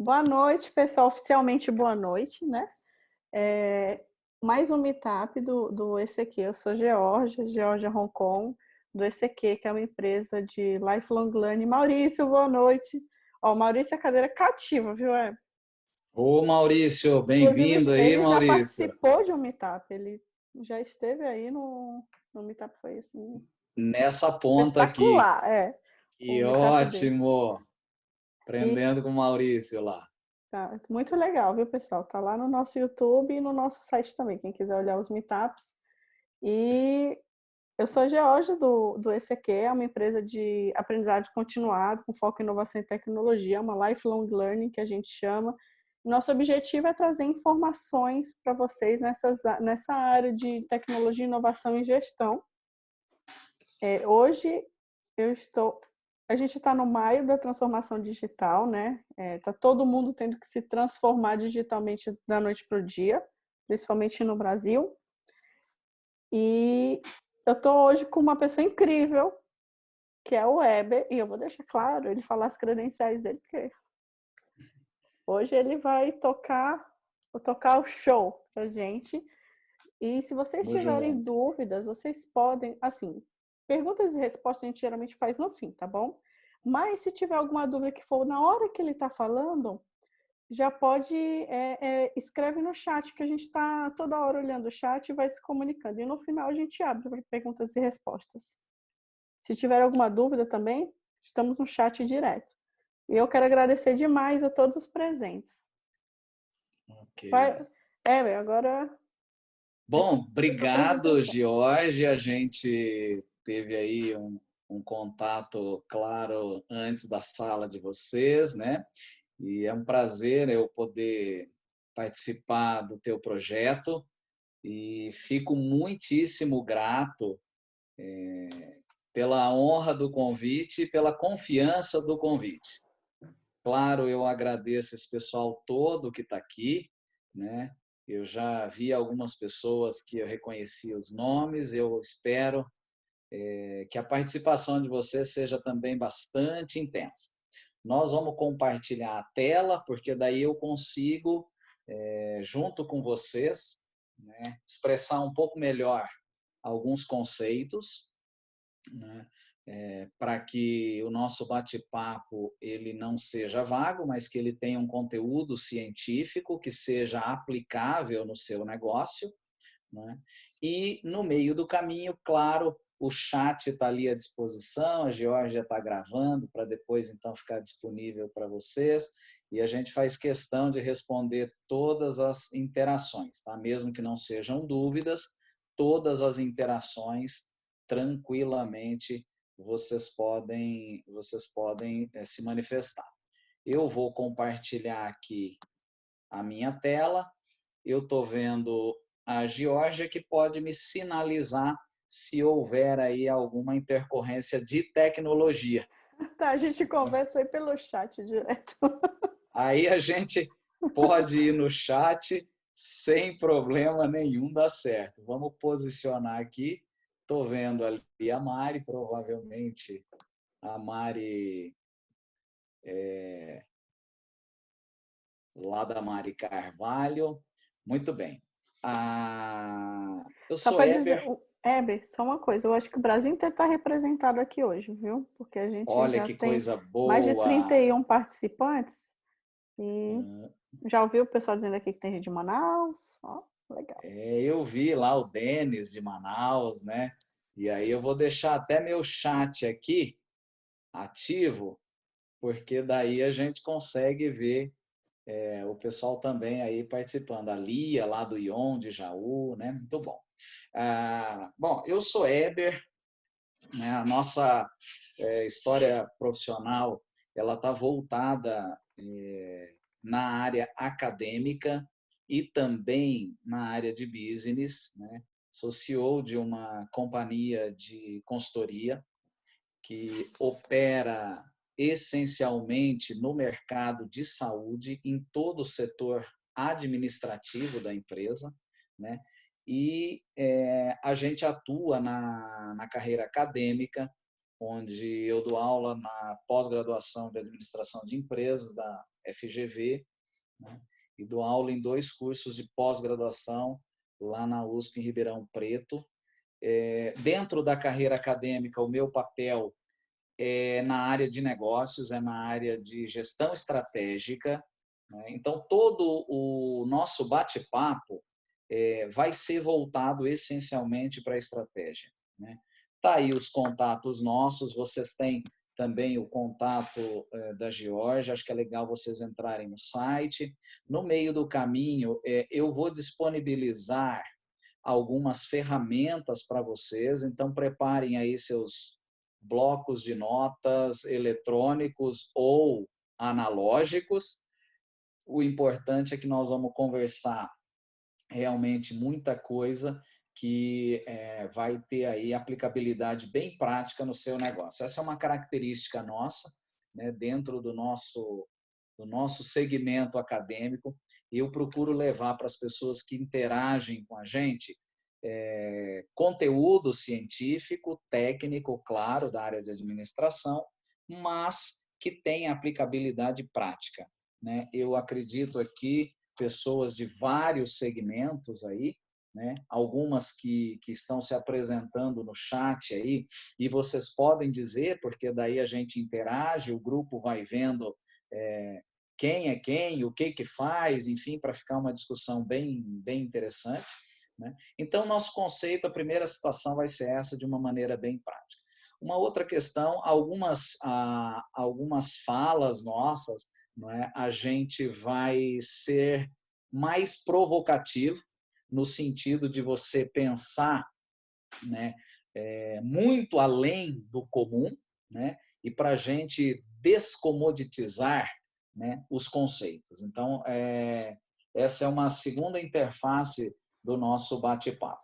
Boa noite, pessoal. Oficialmente boa noite, né? Mais um meetup do ECQ. Eu sou Georgia Hong Kong, do ECQ, que é uma empresa de Lifelong Learning. Maurício, boa noite. Ó, o Maurício é cadeira cativa, viu? Ô Maurício, bem-vindo Inclusive, aí, ele já Maurício. participou de um meetup. Ele já esteve aí no meetup, foi assim, Nessa ponta aqui. espetacular, o Que meetup dele. ótimo! E Aprendendo com o Maurício lá. tá muito legal, viu, pessoal? Tá lá no nosso YouTube e no nosso site também, quem quiser olhar os meetups. E eu sou a Georgia do ECQ, é uma empresa de aprendizagem continuado, com foco em inovação e tecnologia, uma lifelong learning que a gente chama. Nosso objetivo é trazer informações para vocês nessa área de tecnologia, inovação e gestão. Hoje a gente está no maio da transformação digital, né? Tá todo mundo tendo que se transformar digitalmente da noite para o dia, principalmente no Brasil. E eu estou hoje com uma pessoa incrível, que é o Weber, e eu vou deixar claro ele falar as credenciais dele, porque hoje ele vai tocar o show pra gente. E se vocês Tamo tiverem junto. dúvidas, vocês podem, assim, perguntas e respostas a gente geralmente faz no fim, tá bom? Mas se tiver alguma dúvida que for na hora que ele está falando, já pode, escreve no chat, que a gente está toda hora olhando o chat e vai se comunicando. E no final a gente abre para perguntas e respostas. Se tiver alguma dúvida também, estamos no chat direto. E eu quero agradecer demais a todos os presentes. Ok. Agora é com Bom, a sua obrigado, apresentação. Georgia. A gente teve aí um contato, claro, antes da sala de vocês, né? E é um prazer eu poder participar do teu projeto e fico muitíssimo grato pela honra do convite e pela confiança do convite. Claro, eu agradeço esse pessoal todo que está aqui, né? Eu já vi algumas pessoas que eu reconheci os nomes, eu espero que a participação de vocês seja também bastante intensa. Nós vamos compartilhar a tela, porque daí eu consigo, junto com vocês, né, expressar um pouco melhor alguns conceitos, né? Para que o nosso bate-papo ele não seja vago, mas que ele tenha um conteúdo científico que seja aplicável no seu negócio, né? E no meio do caminho, claro, o chat está ali à disposição, a Georgia está gravando para depois então ficar disponível para vocês e a gente faz questão de responder todas as interações, tá? Mesmo que não sejam dúvidas, todas as interações tranquilamente vocês podem se manifestar. Eu vou compartilhar aqui a minha tela. Eu estou vendo a Geórgia, que pode me sinalizar se houver aí alguma intercorrência de tecnologia. Tá, a gente conversa aí pelo chat direto. Aí a gente pode ir no chat sem problema nenhum, dá certo. Vamos posicionar aqui. Estou vendo ali a Mari, provavelmente a Mari lá da Mari Carvalho. Muito bem. Eu Só sou para dizer, Eber. Heber, só uma coisa, eu acho que o Brasil inteiro está representado aqui hoje, viu? Porque a gente Olha já que tem coisa mais de boa. 31 participantes e já ouviu o pessoal dizendo aqui que tem gente de Manaus? Ó, legal. Eu vi lá o Denis de Manaus, né? E aí eu vou deixar até meu chat aqui ativo, porque daí a gente consegue ver o pessoal também aí participando. A Lia lá do Ion de Jaú, né? Muito bom. Bom, eu sou Eber, né? A nossa história profissional ela está voltada na área acadêmica e também na área de business, né? Sou CEO de uma companhia de consultoria que opera essencialmente no mercado de saúde, em todo o setor administrativo da empresa, né? E a gente atua na carreira acadêmica, onde eu dou aula na pós-graduação de Administração de Empresas da FGV, né? E dou aula em 2 cursos de pós-graduação lá na USP em Ribeirão Preto. Dentro da carreira acadêmica, o meu papel é na área de negócios, é na área de gestão estratégica, né? Então, todo o nosso bate-papo vai ser voltado essencialmente para a estratégia, né? Tá aí os contatos nossos, vocês têm também o contato da Georgia, acho que é legal vocês entrarem no site. No meio do caminho, eu vou disponibilizar algumas ferramentas para vocês, então preparem aí seus blocos de notas eletrônicos ou analógicos. O importante é que nós vamos conversar realmente muita coisa que vai ter aí aplicabilidade bem prática no seu negócio. Essa é uma característica nossa, né, dentro do nosso segmento acadêmico, e eu procuro levar para as pessoas que interagem com a gente conteúdo científico, técnico, claro, da área de administração, mas que tem aplicabilidade prática, né? Eu acredito aqui pessoas de vários segmentos aí, né? Algumas que estão se apresentando no chat aí, e vocês podem dizer, porque daí a gente interage, o grupo vai vendo quem é quem, o que faz, enfim, para ficar uma discussão bem interessante, né? Então, nosso conceito, a primeira situação vai ser essa de uma maneira bem prática. Uma outra questão, algumas falas nossas, não é? A gente vai ser mais provocativo, no sentido de você pensar, né, muito além do comum, né, e para a gente descomoditizar, né, os conceitos. Então, essa é uma segunda interface do nosso bate-papo.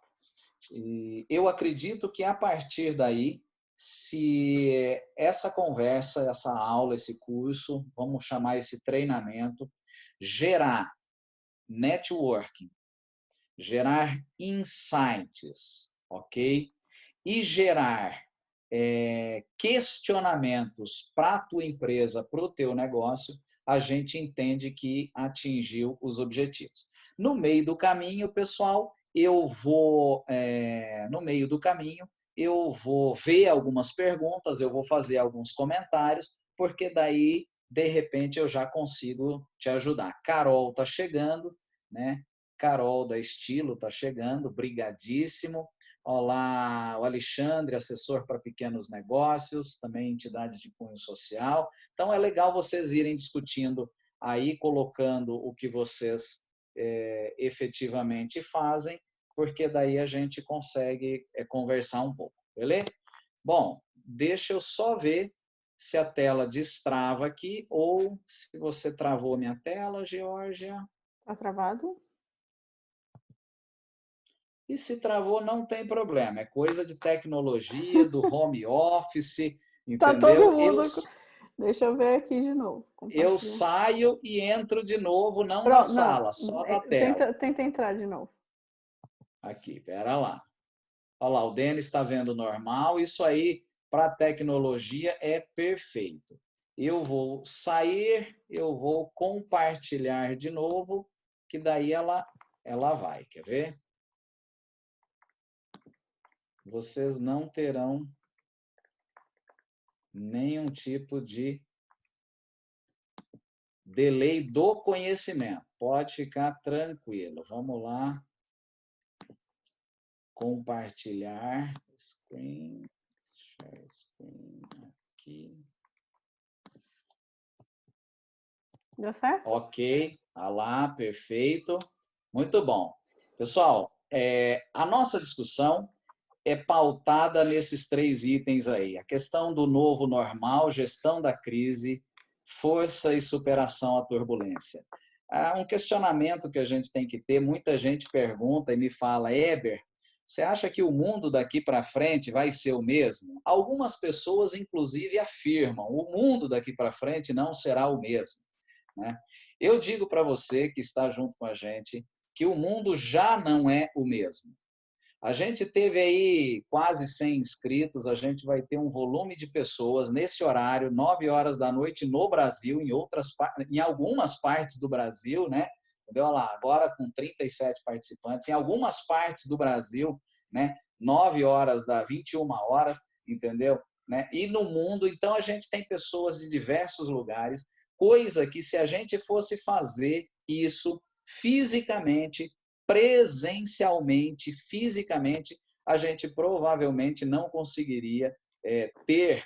E eu acredito que, a partir daí, se essa conversa, essa aula, esse curso, vamos chamar esse treinamento, gerar networking, gerar insights, ok? E gerar questionamentos para a tua empresa, para o teu negócio, a gente entende que atingiu os objetivos. No meio do caminho, pessoal, no meio do caminho, eu vou ver algumas perguntas, eu vou fazer alguns comentários, porque daí, de repente, eu já consigo te ajudar. Carol está chegando, né? Carol da Estilo está chegando, brigadíssimo. Olá, o Alexandre, assessor para pequenos negócios, também entidades de cunho social. Então, é legal vocês irem discutindo aí, colocando o que vocês efetivamente fazem, porque daí a gente consegue conversar um pouco, beleza? Bom, deixa eu só ver se a tela destrava aqui, ou se você travou minha tela, Geórgia. Está travado? E se travou, não tem problema. É coisa de tecnologia, do home office, Tá todo entendeu? mundo. Deixa eu ver aqui de novo. Eu Compartilhar. saio e entro de novo, não da Pronto, não. sala, só da tela. Tenta entrar de novo. Aqui, pera lá. Olha lá, o Denis está vendo normal. Isso aí, para a tecnologia, é perfeito. Eu vou sair, eu vou compartilhar de novo, que daí ela vai. Quer ver? Vocês não terão nenhum tipo de delay do conhecimento. Pode ficar tranquilo. Vamos lá. Compartilhar screen. Share screen aqui. Deu certo? Ok. Ah lá, perfeito. Muito bom. Pessoal, a nossa discussão é pautada nesses 3 itens aí. A questão do novo normal, gestão da crise, força e superação à turbulência. Há um questionamento que a gente tem que ter, muita gente pergunta e me fala, Eber, você acha que o mundo daqui para frente vai ser o mesmo? Algumas pessoas, inclusive, afirmam, o mundo daqui para frente não será o mesmo, né? Eu digo para você que está junto com a gente que o mundo já não é o mesmo. A gente teve aí quase 100 inscritos, a gente vai ter um volume de pessoas nesse horário, 9 horas da noite no Brasil, em algumas partes do Brasil, né? Entendeu? Olha lá, agora com 37 participantes, em algumas partes do Brasil, né? 9 horas da 21 horas, entendeu? Né? E no mundo, então a gente tem pessoas de diversos lugares, coisa que se a gente fosse fazer isso fisicamente, presencialmente, fisicamente, a gente provavelmente não conseguiria ter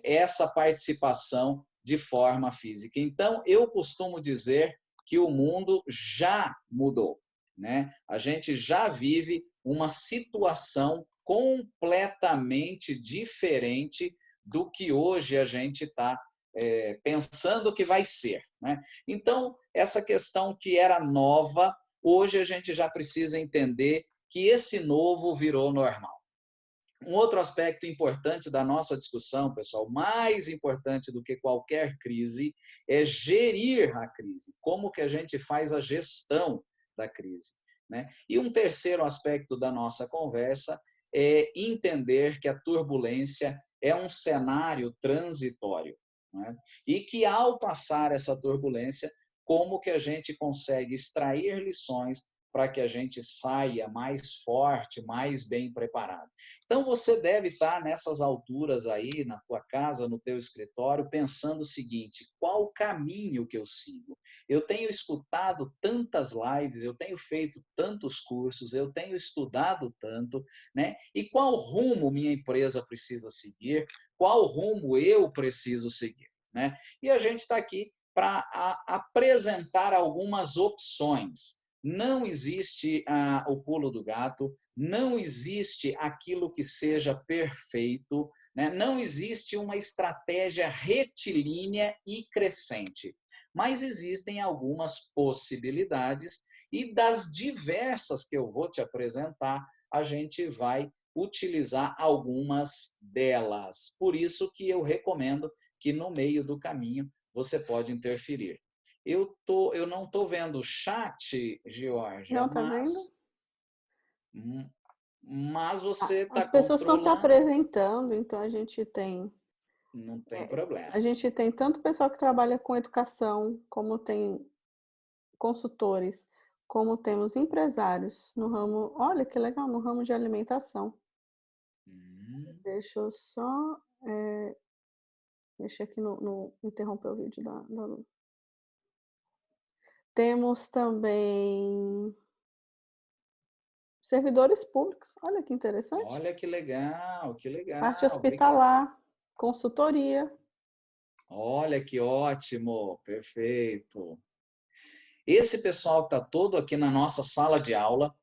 essa participação de forma física. Então, eu costumo dizer que o mundo já mudou, né? A gente já vive uma situação completamente diferente do que hoje a gente está pensando que vai ser, né? Então, essa questão que era nova, hoje a gente já precisa entender que esse novo virou normal. Um outro aspecto importante da nossa discussão, pessoal, mais importante do que qualquer crise, é gerir a crise. Como que a gente faz a gestão da crise, né? E um terceiro aspecto da nossa conversa é entender que a turbulência é um cenário transitório, né? E que ao passar essa turbulência, como que a gente consegue extrair lições para que a gente saia mais forte, mais bem preparado. Então, você deve estar nessas alturas aí, na tua casa, no teu escritório, pensando o seguinte: qual o caminho que eu sigo? Eu tenho escutado tantas lives, eu tenho feito tantos cursos, eu tenho estudado tanto, né? E qual rumo minha empresa precisa seguir? Qual rumo eu preciso seguir, né? E a gente está aqui para apresentar algumas opções. Não existe o pulo do gato, não existe aquilo que seja perfeito, né? Não existe uma estratégia retilínea e crescente, mas existem algumas possibilidades e das diversas que eu vou te apresentar, a gente vai utilizar algumas delas. Por isso que eu recomendo que no meio do caminho você pode interferir. Eu não estou vendo o chat, Georgia, Não, tá vendo? mas você está As pessoas estão se controlando, apresentando, então não tem problema. a gente tem tanto pessoal que trabalha com educação, como tem consultores, como temos empresários no ramo, olha que legal, no ramo de alimentação. Deixa eu só mexer aqui interromper o vídeo da Lu. Temos também servidores públicos, olha que interessante. Olha que legal, que Parte legal. Obrigado. hospitalar, consultoria. Olha que ótimo, perfeito. Esse pessoal que está todo aqui na nossa sala de aula,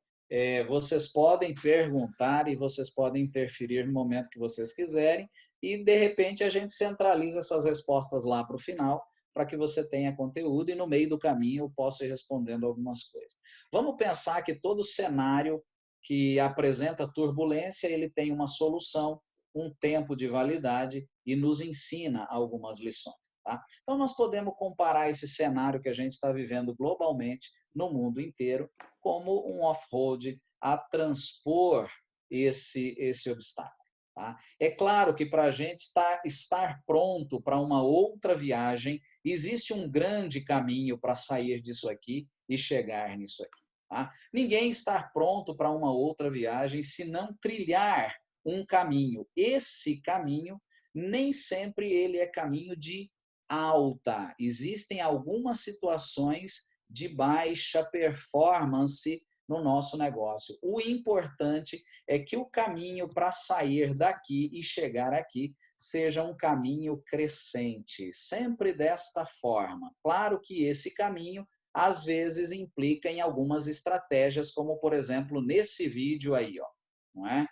vocês podem perguntar e vocês podem interferir no momento que vocês quiserem e, de repente, a gente centraliza essas respostas lá para o final, para que você tenha conteúdo e, no meio do caminho, eu possa ir respondendo algumas coisas. Vamos pensar que todo cenário que apresenta turbulência, ele tem uma solução, um tempo de validade e nos ensina algumas lições. Tá? Então, nós podemos comparar esse cenário que a gente está vivendo globalmente, no mundo inteiro, como um off-road a transpor esse obstáculo. Tá? É claro que para a gente estar pronto para uma outra viagem, existe um grande caminho para sair disso aqui e chegar nisso aqui. Tá? Ninguém está pronto para uma outra viagem se não trilhar um caminho. Esse caminho, nem sempre ele é caminho de alta. Existem algumas situações de baixa performance no nosso negócio. O importante é que o caminho para sair daqui e chegar aqui seja um caminho crescente, sempre desta forma. Claro que esse caminho às vezes implica em algumas estratégias, como por exemplo nesse vídeo aí, ó, não é?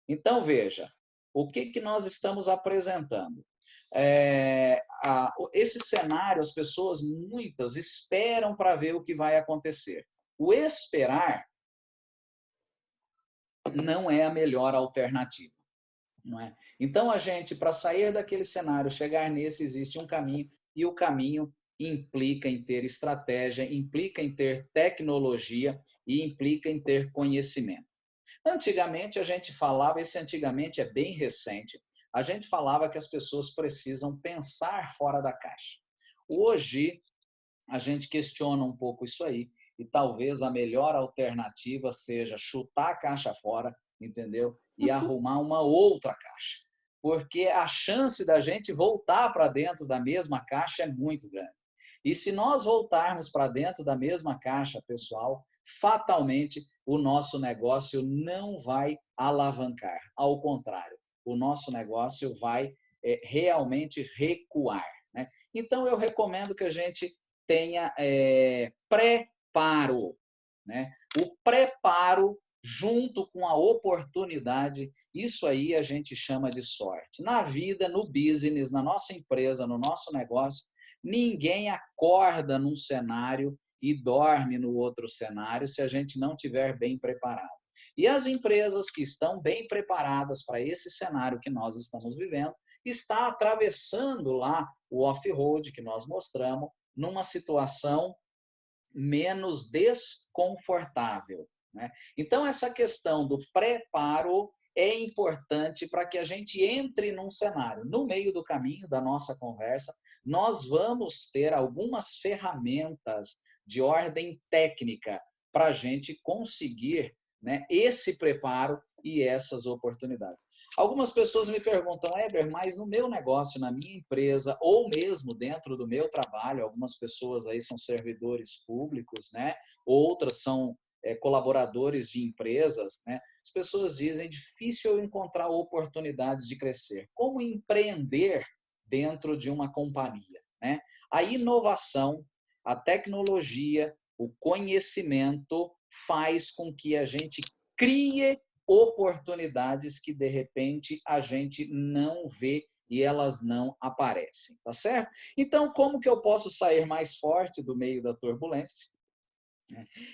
Então veja, o que nós estamos apresentando? Esse cenário, as pessoas, muitas, esperam para ver o que vai acontecer. O esperar não é a melhor alternativa. Não é? Então, a gente, para sair daquele cenário, chegar nesse, existe um caminho, e o caminho implica em ter estratégia, implica em ter tecnologia e implica em ter conhecimento. Antigamente a gente falava, esse antigamente é bem recente, a gente falava que as pessoas precisam pensar fora da caixa. Hoje a gente questiona um pouco isso aí e talvez a melhor alternativa seja chutar a caixa fora, entendeu? E arrumar uma outra caixa. Porque a chance da gente voltar para dentro da mesma caixa é muito grande. E se nós voltarmos para dentro da mesma caixa, pessoal, fatalmente o nosso negócio não vai alavancar. Ao contrário, o nosso negócio vai realmente recuar, né? Então, eu recomendo que a gente tenha preparo, né? O preparo junto com a oportunidade, isso aí a gente chama de sorte. Na vida, no business, na nossa empresa, no nosso negócio, ninguém acorda num cenário e dorme no outro cenário se a gente não estiver bem preparado. E as empresas que estão bem preparadas para esse cenário que nós estamos vivendo, está atravessando lá o off-road que nós mostramos, numa situação menos desconfortável, né? Então, essa questão do preparo é importante para que a gente entre num cenário. No meio do caminho da nossa conversa, nós vamos ter algumas ferramentas de ordem técnica para a gente conseguir, né, esse preparo e essas oportunidades. Algumas pessoas me perguntam, Heber, mas no meu negócio, na minha empresa, ou mesmo dentro do meu trabalho, algumas pessoas aí são servidores públicos, né? Outras são colaboradores de empresas, né? As pessoas dizem, difícil eu encontrar oportunidades de crescer. Como empreender dentro de uma companhia, né? A inovação, a tecnologia, o conhecimento faz com que a gente crie oportunidades que, de repente, a gente não vê e elas não aparecem, tá certo? Então, como que eu posso sair mais forte do meio da turbulência?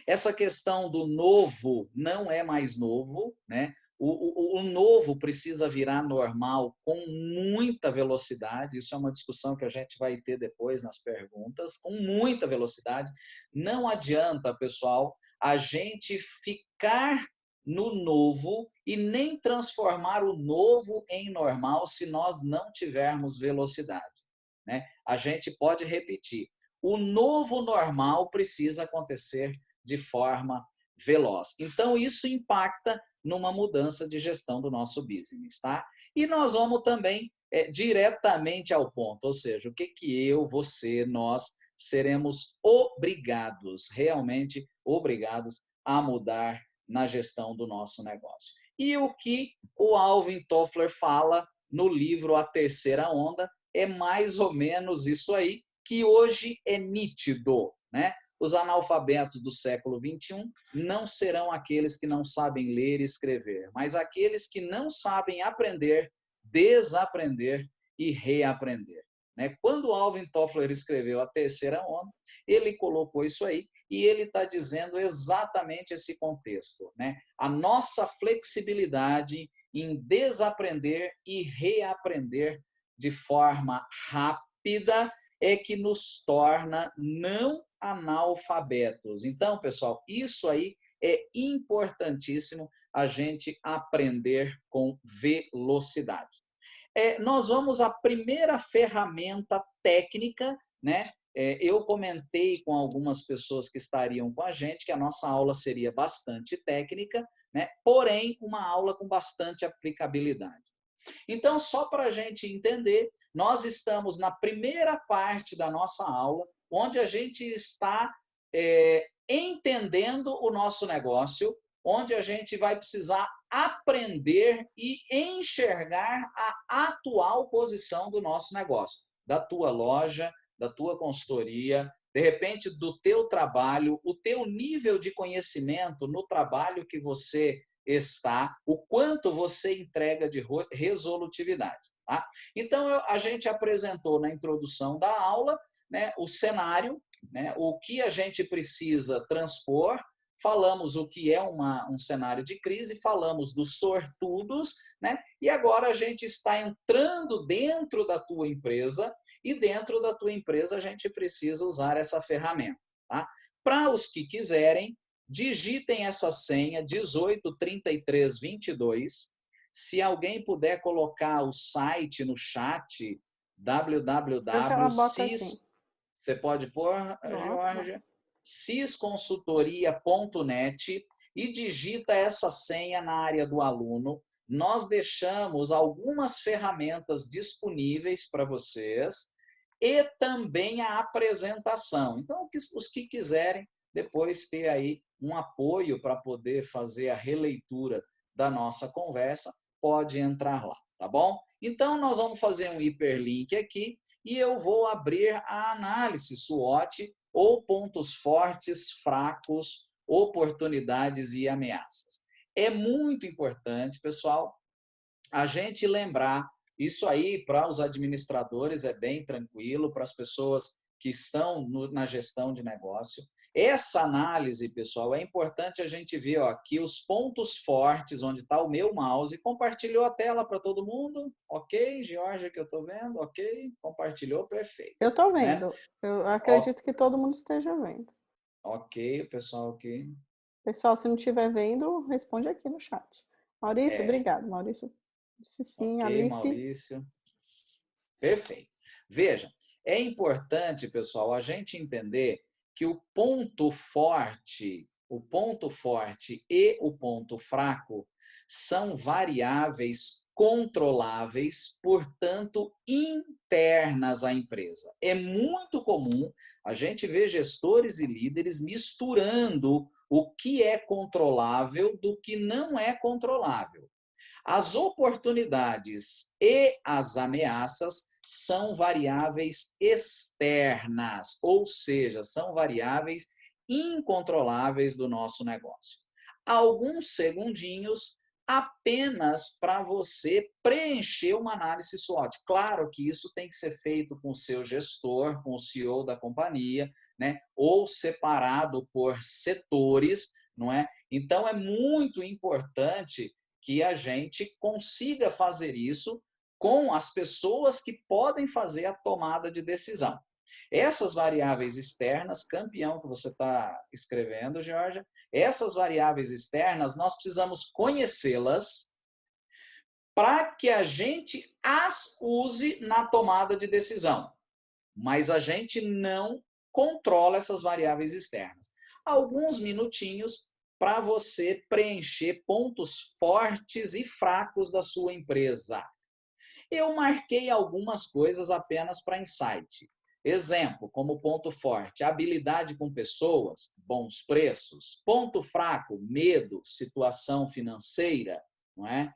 Essa questão do novo não é mais novo, né? O novo precisa virar normal com muita velocidade. Isso é uma discussão que a gente vai ter depois nas perguntas, com muita velocidade. Não adianta, pessoal, a gente ficar no novo e nem transformar o novo em normal se nós não tivermos velocidade, né? A gente pode repetir. O novo normal precisa acontecer de forma veloz. Então, isso impacta numa mudança de gestão do nosso business, tá? E nós vamos também diretamente ao ponto, ou seja, o que eu, você, nós seremos obrigados, realmente obrigados a mudar na gestão do nosso negócio. E o que o Alvin Toffler fala no livro A Terceira Onda é mais ou menos isso aí, que hoje é nítido, né? Os analfabetos do século XXI não serão aqueles que não sabem ler e escrever, mas aqueles que não sabem aprender, desaprender e reaprender, né? Quando Alvin Toffler escreveu A Terceira Onda, ele colocou isso aí e ele está dizendo exatamente esse contexto, né? A nossa flexibilidade em desaprender e reaprender de forma rápida é que nos torna não analfabetos. Então, pessoal, isso aí é importantíssimo a gente aprender com velocidade. Nós vamos à primeira ferramenta técnica, né? Eu comentei com algumas pessoas que estariam com a gente que a nossa aula seria bastante técnica, né? Porém, uma aula com bastante aplicabilidade. Então, só para a gente entender, nós estamos na primeira parte da nossa aula, onde a gente está entendendo o nosso negócio, onde a gente vai precisar aprender e enxergar a atual posição do nosso negócio, da tua loja, da tua consultoria, de repente do teu trabalho, o teu nível de conhecimento no trabalho que você está, o quanto você entrega de resolutividade. Tá? Então, a gente apresentou na introdução da aula, né, o cenário, né, o que a gente precisa transpor, falamos o que é um cenário de crise, falamos dos sortudos, né, e agora a gente está entrando dentro da tua empresa e dentro da tua empresa a gente precisa usar essa ferramenta. Tá? Para os que quiserem, digitem essa senha 183322. Se alguém puder colocar o site no chat, Eu já boto www.cis, aqui. você pode pôr, Georgia, cisconsultoria.net, e digita essa senha na área do aluno. Nós deixamos algumas ferramentas disponíveis para vocês e também a apresentação. Então, os que quiserem depois ter aí um apoio para poder fazer a releitura da nossa conversa, pode entrar lá, tá bom? Então, nós vamos fazer um hiperlink aqui e eu vou abrir a análise SWOT, ou pontos fortes, fracos, oportunidades e ameaças. É muito importante, pessoal, a gente lembrar, isso aí para os administradores é bem tranquilo, para as pessoas que estão na gestão de negócio. Essa análise, pessoal, é importante a gente ver ó, aqui os pontos fortes, onde está o meu mouse. Compartilhou a tela para todo mundo? Ok, Georgia, que eu estou vendo? Ok, compartilhou, perfeito. Eu estou Né? vendo. Eu acredito que todo mundo esteja vendo. Ok, o pessoal aqui. Pessoal, se não estiver vendo, responde aqui no chat. Maurício, obrigado. Maurício disse sim. Ok, Alice. Maurício. Perfeito. Veja, é importante, pessoal, a gente entender que o ponto forte e o ponto fraco são variáveis controláveis, portanto, internas à empresa. É muito comum a gente ver gestores e líderes misturando o que é controlável do que não é controlável. As oportunidades e as ameaças são variáveis externas, ou seja, são variáveis incontroláveis do nosso negócio. Alguns segundinhos apenas para você preencher uma análise SWOT. Claro que isso tem que ser feito com o seu gestor, com o CEO da companhia, né? Ou separado por setores, não é? Então é muito importante que a gente consiga fazer isso com as pessoas que podem fazer a tomada de decisão. Essas variáveis externas, campeão que você está escrevendo, Georgia, essas variáveis externas, nós precisamos conhecê-las para que a gente as use na tomada de decisão. Mas a gente não controla essas variáveis externas. Alguns minutinhos para você preencher pontos fortes e fracos da sua empresa. Eu marquei algumas coisas apenas para insight. Exemplo, como ponto forte, habilidade com pessoas, bons preços. Ponto fraco, medo, situação financeira, não é?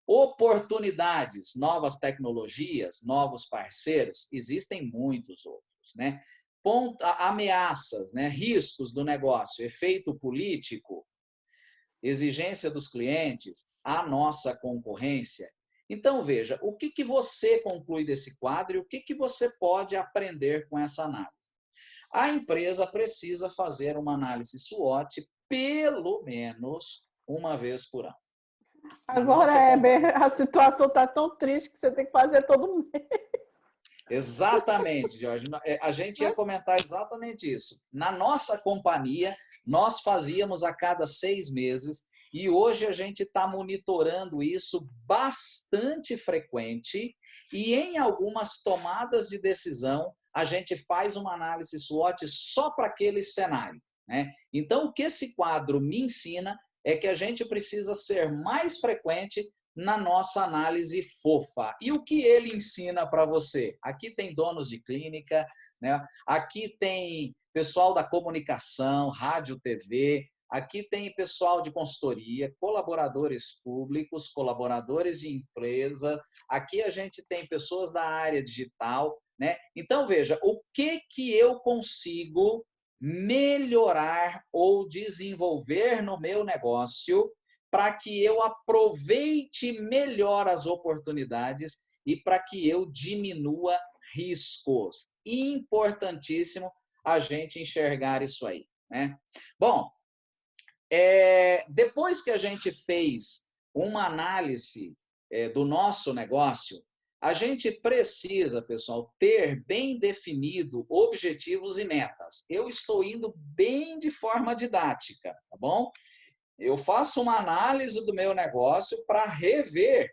Oportunidades, novas tecnologias, novos parceiros, existem muitos outros, né? Ameaças, né? Riscos do negócio, efeito político, exigência dos clientes, a nossa concorrência. Então, veja, o que você conclui desse quadro e o que você pode aprender com essa análise? A empresa precisa fazer uma análise SWOT pelo menos uma vez por ano. Agora, Heber, a situação está tão triste que você tem que fazer todo mês. Exatamente, Jorge. A gente ia comentar exatamente isso. Na nossa companhia, nós fazíamos a cada 6 meses e hoje a gente está monitorando isso bastante frequente e em algumas tomadas de decisão a gente faz uma análise SWOT só para aquele cenário, né? Então, o que esse quadro me ensina é que a gente precisa ser mais frequente na nossa análise fofa. E o que ele ensina para você? Aqui tem donos de clínica, né? Aqui tem pessoal da comunicação, rádio, TV, aqui tem pessoal de consultoria, colaboradores públicos, colaboradores de empresa, aqui a gente tem pessoas da área digital, né? Então, veja, o que eu consigo melhorar ou desenvolver no meu negócio para que eu aproveite melhor as oportunidades e para que eu diminua riscos. Importantíssimo a gente enxergar isso aí, né? Bom, depois que a gente fez uma análise do nosso negócio, A gente precisa, pessoal, ter bem definido objetivos e metas. Eu estou indo bem de forma didática, tá bom? Eu faço uma análise do meu negócio para rever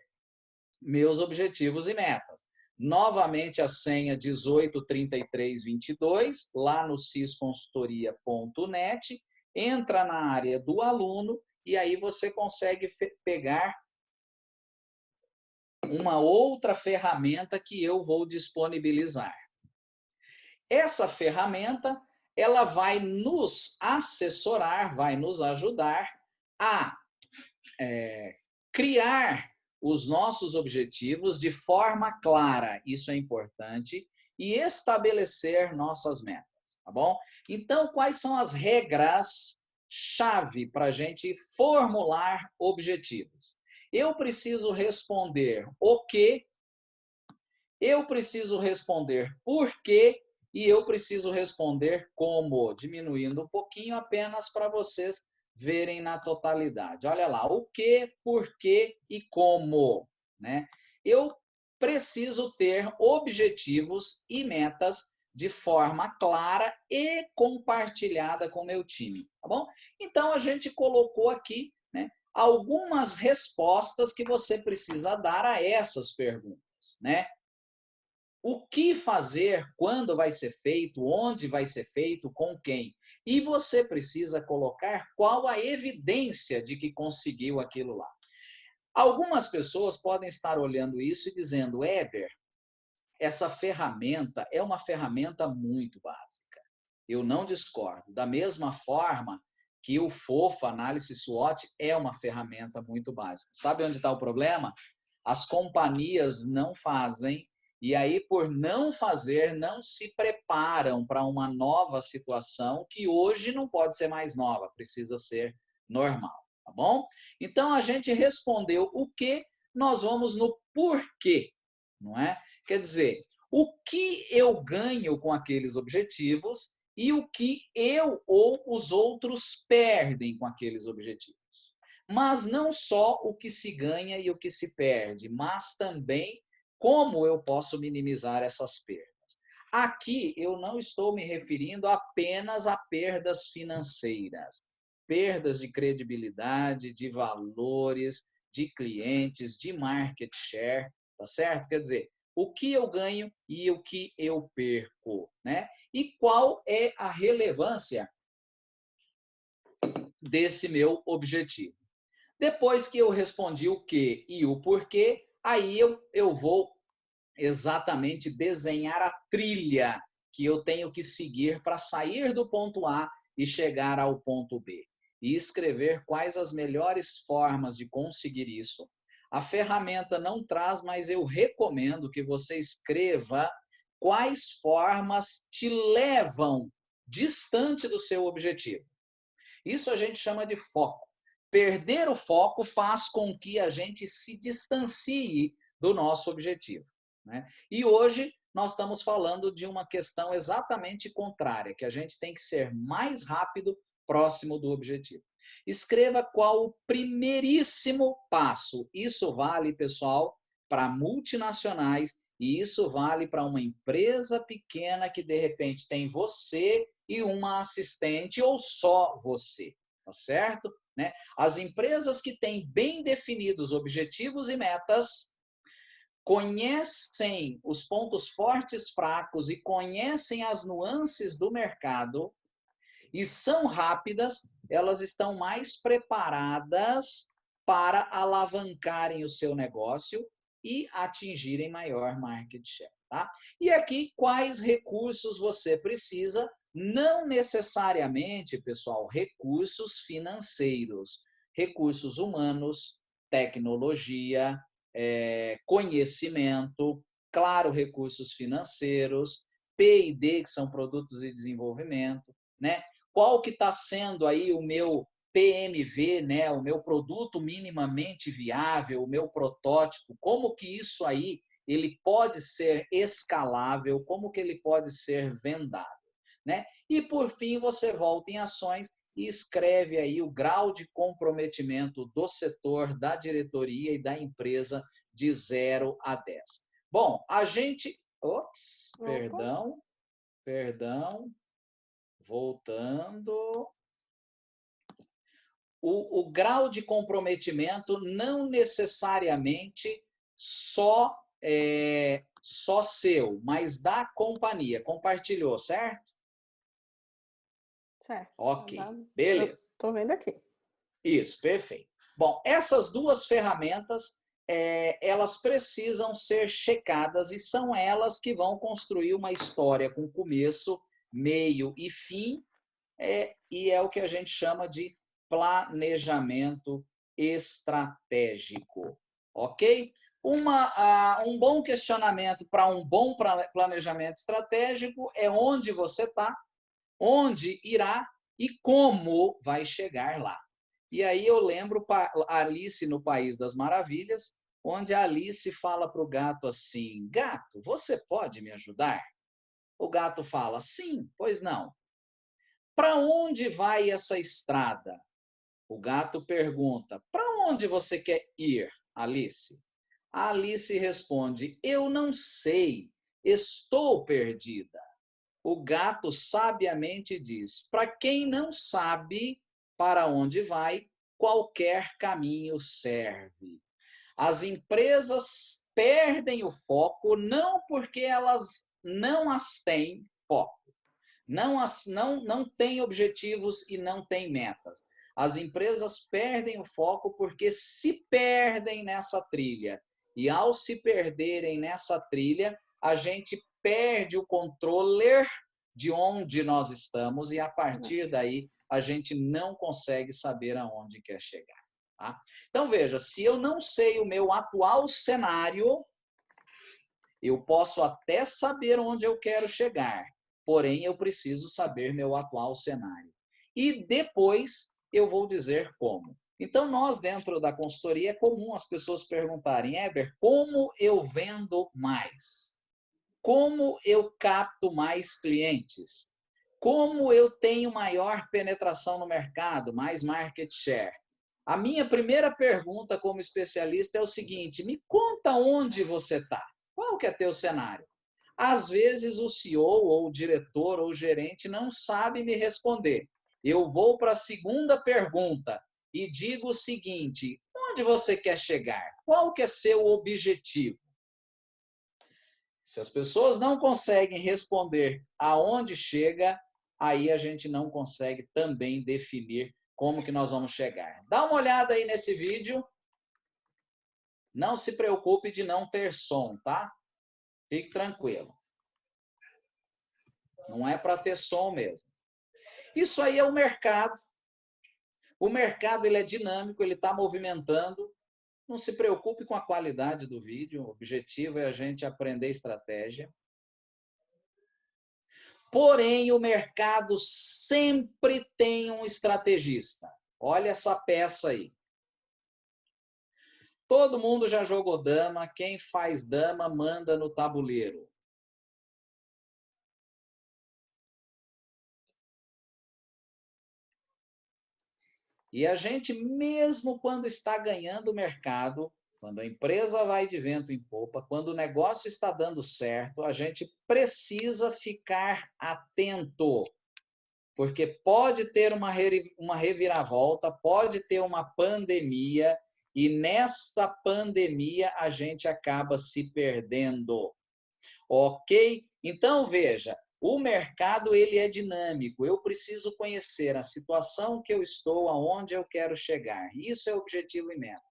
meus objetivos e metas. Novamente a senha 183322, lá no cisconsultoria.net, entra na área do aluno e aí você consegue pegar uma outra ferramenta que eu vou disponibilizar. Essa ferramenta, ela vai nos assessorar, vai nos ajudar a criar os nossos objetivos de forma clara, isso é importante, e estabelecer nossas metas, tá bom? Então, quais são as regras-chave para a gente formular objetivos? Eu preciso responder o que, eu preciso responder por quê, e eu preciso responder como, diminuindo um pouquinho apenas para vocês verem na totalidade. Olha lá, o que, por quê e como, né? Eu preciso ter objetivos e metas de forma clara e compartilhada com o meu time, tá bom? Então, a gente colocou aqui, né, algumas respostas que você precisa dar a essas perguntas, né? O que fazer, quando vai ser feito, onde vai ser feito, com quem. E você precisa colocar qual a evidência de que conseguiu aquilo lá. Algumas pessoas podem estar olhando isso e dizendo, Éber, essa ferramenta é uma ferramenta muito básica. Eu não discordo. Da mesma forma que o FOFA, análise SWOT, é uma ferramenta muito básica. Sabe onde está o problema? As companhias não fazem, e aí, por não fazer, não se preparam para uma nova situação que hoje não pode ser mais nova, precisa ser normal, tá bom? Então, a gente respondeu o que, nós vamos no porquê, não é? Quer dizer, o que eu ganho com aqueles objetivos e o que eu ou os outros perdem com aqueles objetivos. Mas não só o que se ganha e o que se perde, mas também como eu posso minimizar essas perdas. Aqui eu não estou me referindo apenas a perdas financeiras, perdas de credibilidade, de valores, de clientes, de market share, tá certo? Quer dizer, o que eu ganho e o que eu perco, né? E qual é a relevância desse meu objetivo? Depois que eu respondi o que e o porquê, aí eu vou exatamente desenhar a trilha que eu tenho que seguir para sair do ponto A e chegar ao ponto B. E escrever quais as melhores formas de conseguir isso. A ferramenta não traz, mas eu recomendo que você escreva quais formas te levam distante do seu objetivo. Isso a gente chama de foco. Perder o foco faz com que a gente se distancie do nosso objetivo, né? E hoje nós estamos falando de uma questão exatamente contrária, que a gente tem que ser mais rápido, próximo do objetivo. Escreva qual o primeiríssimo passo. Isso vale, pessoal, para multinacionais e isso vale para uma empresa pequena que, de repente, tem você e uma assistente ou só você, tá certo? Né? As empresas que têm bem definidos objetivos e metas, conhecem os pontos fortes, fracos e conhecem as nuances do mercado e são rápidas, elas estão mais preparadas para alavancarem o seu negócio e atingirem maior market share. Tá? E aqui, quais recursos você precisa? Não necessariamente, pessoal, recursos financeiros, recursos humanos, tecnologia, conhecimento, claro, recursos financeiros, P&D, que são produtos de desenvolvimento, né? Qual que está sendo aí o meu PMV, né? O meu produto minimamente viável, o meu protótipo, como que isso aí ele pode ser escalável, como que ele pode ser vendável, né? E por fim você volta em ações e escreve aí o grau de comprometimento do setor, da diretoria e da empresa de 0 a 10. Bom, a gente... Ops, Opa. perdão. Voltando. O grau de comprometimento não necessariamente só seu, mas da companhia. Compartilhou, certo? Certo. Ok, Eu beleza. tô vendo aqui. Isso, perfeito. Bom, essas duas ferramentas, elas precisam ser checadas e são elas que vão construir uma história com começo, meio e fim, e é o que a gente chama de planejamento estratégico, ok? Um bom questionamento para um bom planejamento estratégico é onde você está, onde irá e como vai chegar lá. E aí eu lembro Alice no País das Maravilhas, onde a Alice fala para o gato assim: gato, você pode me ajudar? O gato fala: sim, pois não. Para onde vai essa estrada? O gato pergunta: para onde você quer ir, Alice? A Alice responde: eu não sei, estou perdida. O gato sabiamente diz: para quem não sabe para onde vai, qualquer caminho serve. As empresas perdem o foco não porque elas não as têm foco, não têm objetivos e não têm metas. As empresas perdem o foco porque se perdem nessa trilha. E ao se perderem nessa trilha, a gente perde o controller de onde nós estamos e a partir daí a gente não consegue saber aonde quer chegar. Tá? Então veja, se eu não sei o meu atual cenário, eu posso até saber onde eu quero chegar, porém eu preciso saber meu atual cenário. E depois eu vou dizer como. Então, nós dentro da consultoria é comum as pessoas perguntarem: Heber, como eu vendo mais? Como eu capto mais clientes? Como eu tenho maior penetração no mercado, mais market share? A minha primeira pergunta como especialista é o seguinte: me conta onde você está. Qual que é teu cenário? Às vezes o CEO ou o diretor ou o gerente não sabe me responder. Eu vou para a segunda pergunta e digo o seguinte: onde você quer chegar? Qual que é seu objetivo? Se as pessoas não conseguem responder aonde chega, aí a gente não consegue também definir como que nós vamos chegar. Dá uma olhada aí nesse vídeo. Não se preocupe de não ter som, tá? Fique tranquilo. Não é para ter som mesmo. Isso aí é o mercado. O mercado ele é dinâmico, ele está movimentando. Não se preocupe com a qualidade do vídeo. O objetivo é a gente aprender estratégia. Porém, o mercado sempre tem um estrategista. Olha essa peça aí. Todo mundo já jogou dama. Quem faz dama manda no tabuleiro. E a gente, mesmo quando está ganhando o mercado, quando a empresa vai de vento em popa, quando o negócio está dando certo, a gente precisa ficar atento. Porque pode ter uma reviravolta, pode ter uma pandemia, e nesta pandemia a gente acaba se perdendo. Ok? Então, veja, o mercado ele é dinâmico. Eu preciso conhecer a situação que eu estou, aonde eu quero chegar. Isso é o objetivo e meta.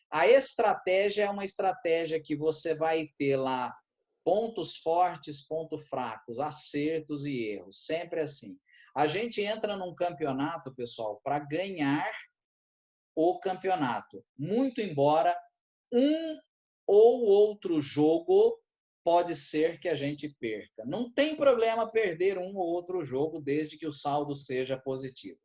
A estratégia é uma estratégia que você vai ter lá pontos fortes, pontos fracos, acertos e erros. Sempre assim. A gente entra num campeonato, pessoal, para ganhar o campeonato. Muito embora um ou outro jogo pode ser que a gente perca. Não tem problema perder um ou outro jogo, desde que o saldo seja positivo.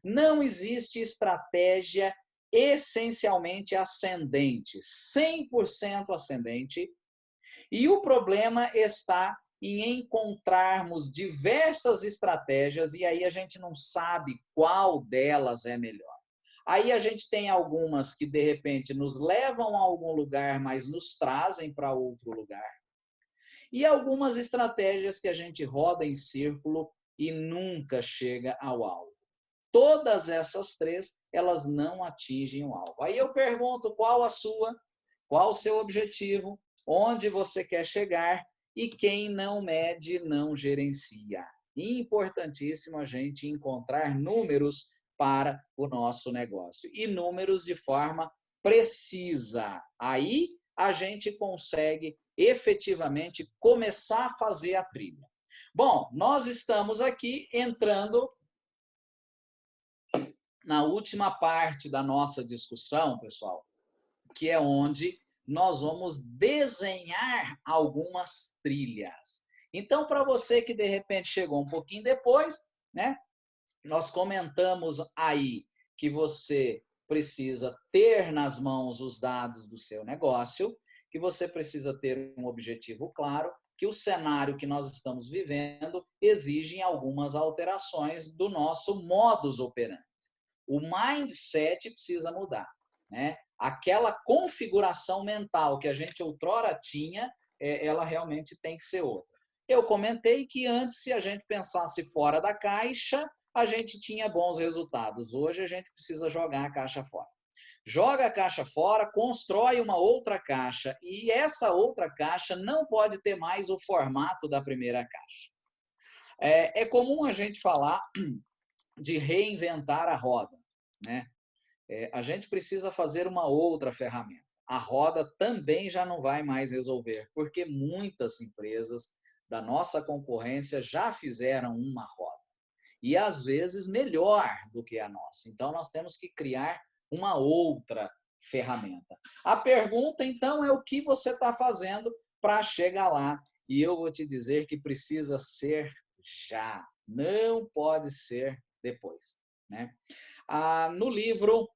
Não existe estratégia essencialmente ascendente, 100% ascendente, e o problema está em encontrarmos diversas estratégias e aí a gente não sabe qual delas é melhor. Aí a gente tem algumas que, de repente, nos levam a algum lugar, mas nos trazem para outro lugar. e algumas estratégias que a gente roda em círculo e nunca chega ao alvo. Todas essas três, elas não atingem o alvo. Aí eu pergunto qual a sua, qual o seu objetivo, onde você quer chegar, e quem não mede não gerencia. Importantíssimo a gente encontrar números para o nosso negócio, e números de forma precisa. Aí a gente consegue efetivamente começar a fazer a trilha. Bom, nós estamos aqui entrando na última parte da nossa discussão, pessoal, que é onde nós vamos desenhar algumas trilhas. Então, para você que de repente chegou um pouquinho depois, né? Nós comentamos aí que você precisa ter nas mãos os dados do seu negócio, que você precisa ter um objetivo claro, que o cenário que nós estamos vivendo exige algumas alterações do nosso modus operandi. O mindset precisa mudar, né? Aquela configuração mental que a gente outrora tinha, ela realmente tem que ser outra. Eu comentei que antes, se a gente pensasse fora da caixa, a gente tinha bons resultados. Hoje a gente precisa jogar a caixa fora. Joga a caixa fora, constrói uma outra caixa, e essa outra caixa não pode ter mais o formato da primeira caixa. É comum a gente falar de reinventar a roda, né? A gente precisa fazer uma outra ferramenta. A roda também já não vai mais resolver, porque muitas empresas da nossa concorrência já fizeram uma roda. E às vezes melhor do que a nossa. Então nós temos que criar uma outra ferramenta. A pergunta então é o que você está fazendo para chegar lá. E eu vou te dizer que precisa ser já, não pode ser depois, né? No livro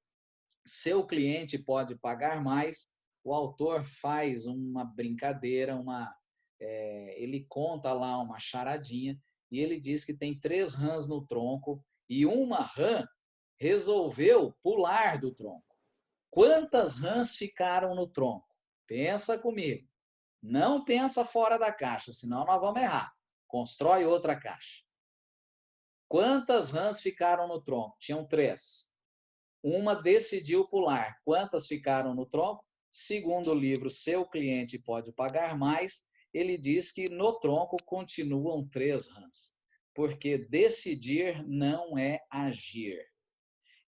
Seu Cliente Pode Pagar Mais, o autor faz uma brincadeira, ele conta lá uma charadinha, e ele diz que tem 3 rãs no tronco e uma rã resolveu pular do tronco. Quantas rãs ficaram no tronco? Pensa comigo. Não pensa fora da caixa, senão nós vamos errar. Constrói outra caixa. Quantas rãs ficaram no tronco? Tinham 3. Uma decidiu pular. Quantas ficaram no tronco? Segundo o livro Seu Cliente Pode Pagar Mais, ele diz que no tronco continuam 3 rãs, porque decidir não é agir.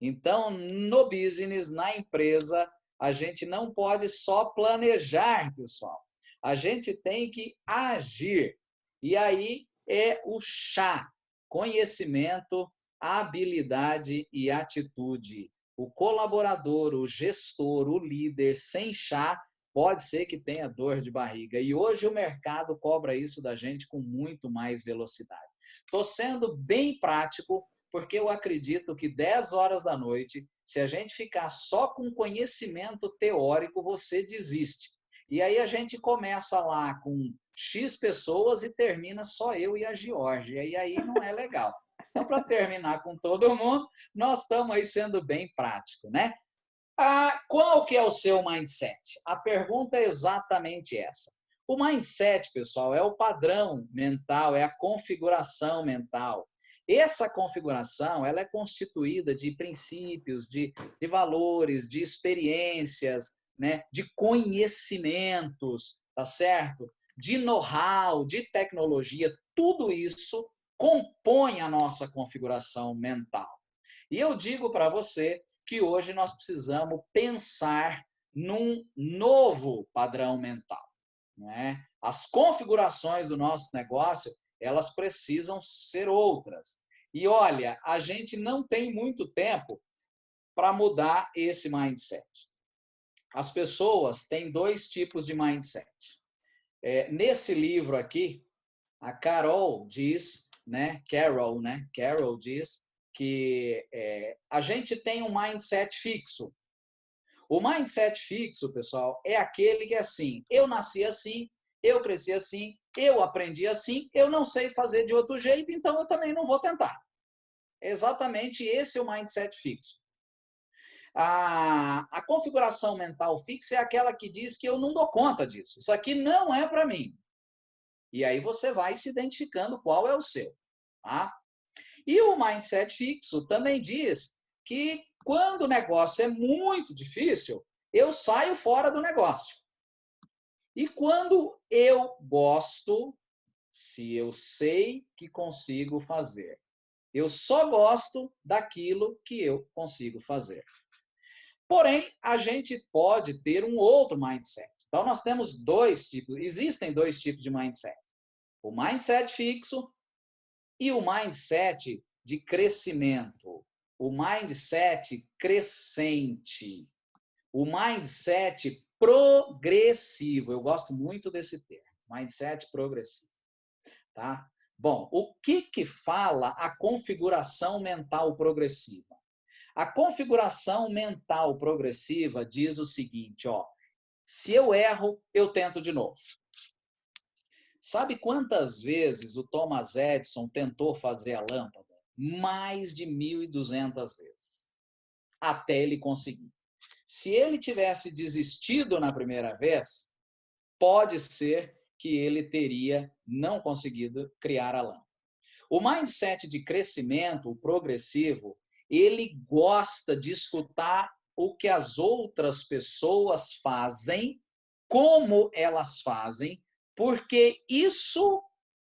Então, no business, na empresa, a gente não pode só planejar, pessoal. A gente tem que agir. E aí é o chá: conhecimento, habilidade e atitude. O colaborador, o gestor, o líder sem chá pode ser que tenha dor de barriga. E hoje o mercado cobra isso da gente com muito mais velocidade. Estou sendo bem prático, porque eu acredito que 10 horas da noite, se a gente ficar só com conhecimento teórico, você desiste. E aí a gente começa lá com X pessoas e termina só eu e a Georgia. E aí não é legal. Então, para terminar com todo mundo, nós estamos aí sendo bem práticos, né? Qual que é o seu mindset? A pergunta é exatamente essa. O mindset, pessoal, é o padrão mental, é a configuração mental. Essa configuração, ela é constituída de princípios, de valores, de experiências, né? De conhecimentos, tá certo? De know-how, de tecnologia, tudo isso compõe a nossa configuração mental. E eu digo para você que hoje nós precisamos pensar num novo padrão mental, não é? As configurações do nosso negócio, elas precisam ser outras. E olha, a gente não tem muito tempo para mudar esse mindset. As pessoas têm 2 tipos de mindset. Nesse livro aqui, a Carol diz, né? Carol diz que a gente tem um mindset fixo. O mindset fixo, pessoal, é aquele que é assim: eu nasci assim, eu cresci assim, eu aprendi assim, eu não sei fazer de outro jeito, então eu também não vou tentar. Exatamente esse é o mindset fixo. A configuração mental fixa é aquela que diz que eu não dou conta disso. Isso aqui não é para mim. E aí você vai se identificando qual é o seu. Tá? E o mindset fixo também diz que quando o negócio é muito difícil, eu saio fora do negócio. E quando eu gosto, se eu sei que consigo fazer, eu só gosto daquilo que eu consigo fazer. Porém, a gente pode ter um outro mindset. Então, nós temos dois tipos, existem dois tipos de mindset. O mindset fixo e o mindset de crescimento. O mindset crescente. O mindset progressivo. Eu gosto muito desse termo. Mindset progressivo. Tá? Bom, o que fala a configuração mental progressiva? A configuração mental progressiva diz o seguinte, ó, se eu erro, eu tento de novo. Sabe quantas vezes o Thomas Edison tentou fazer a lâmpada? Mais de 1.200 vezes, até ele conseguir. Se ele tivesse desistido na primeira vez, pode ser que ele teria não conseguido criar a lâmpada. O mindset de crescimento, o progressivo, ele gosta de escutar o que as outras pessoas fazem, como elas fazem, porque isso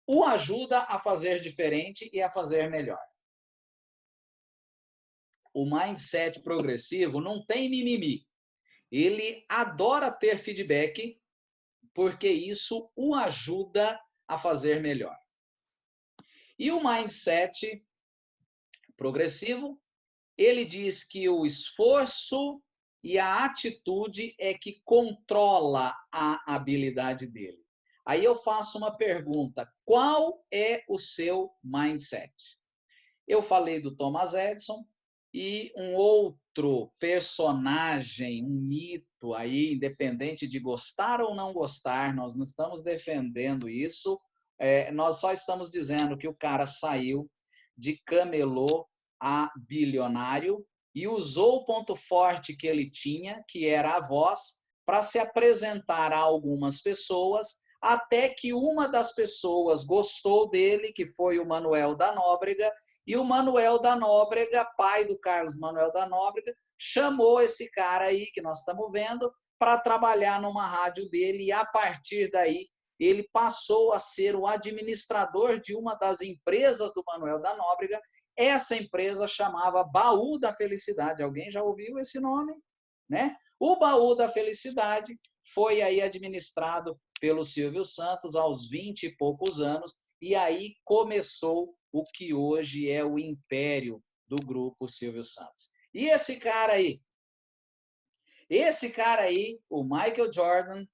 o ajuda a fazer diferente e a fazer melhor. O mindset progressivo não tem mimimi. Ele adora ter feedback, porque isso o ajuda a fazer melhor. E o mindset progressivo, ele diz que o esforço e a atitude é que controla a habilidade dele. Aí eu faço uma pergunta: qual é o seu mindset? Eu falei do Thomas Edison e um outro personagem, um mito aí, independente de gostar ou não gostar, nós não estamos defendendo isso, nós só estamos dizendo que o cara saiu de camelô a bilionário e usou o ponto forte que ele tinha, que era a voz, para se apresentar a algumas pessoas, até que uma das pessoas gostou dele, que foi o Manuel da Nóbrega, e o Manuel da Nóbrega, pai do Carlos Manuel da Nóbrega, chamou esse cara aí, que nós estamos vendo, para trabalhar numa rádio dele, e a partir daí ele passou a ser o administrador de uma das empresas do Manuel da Nóbrega. Essa empresa chamava Baú da Felicidade. Alguém já ouviu esse nome? Né? O Baú da Felicidade foi aí administrado pelo Silvio Santos aos 20 e poucos anos, e aí começou o que hoje é o império do grupo Silvio Santos. E esse cara aí, o Michael Jordan,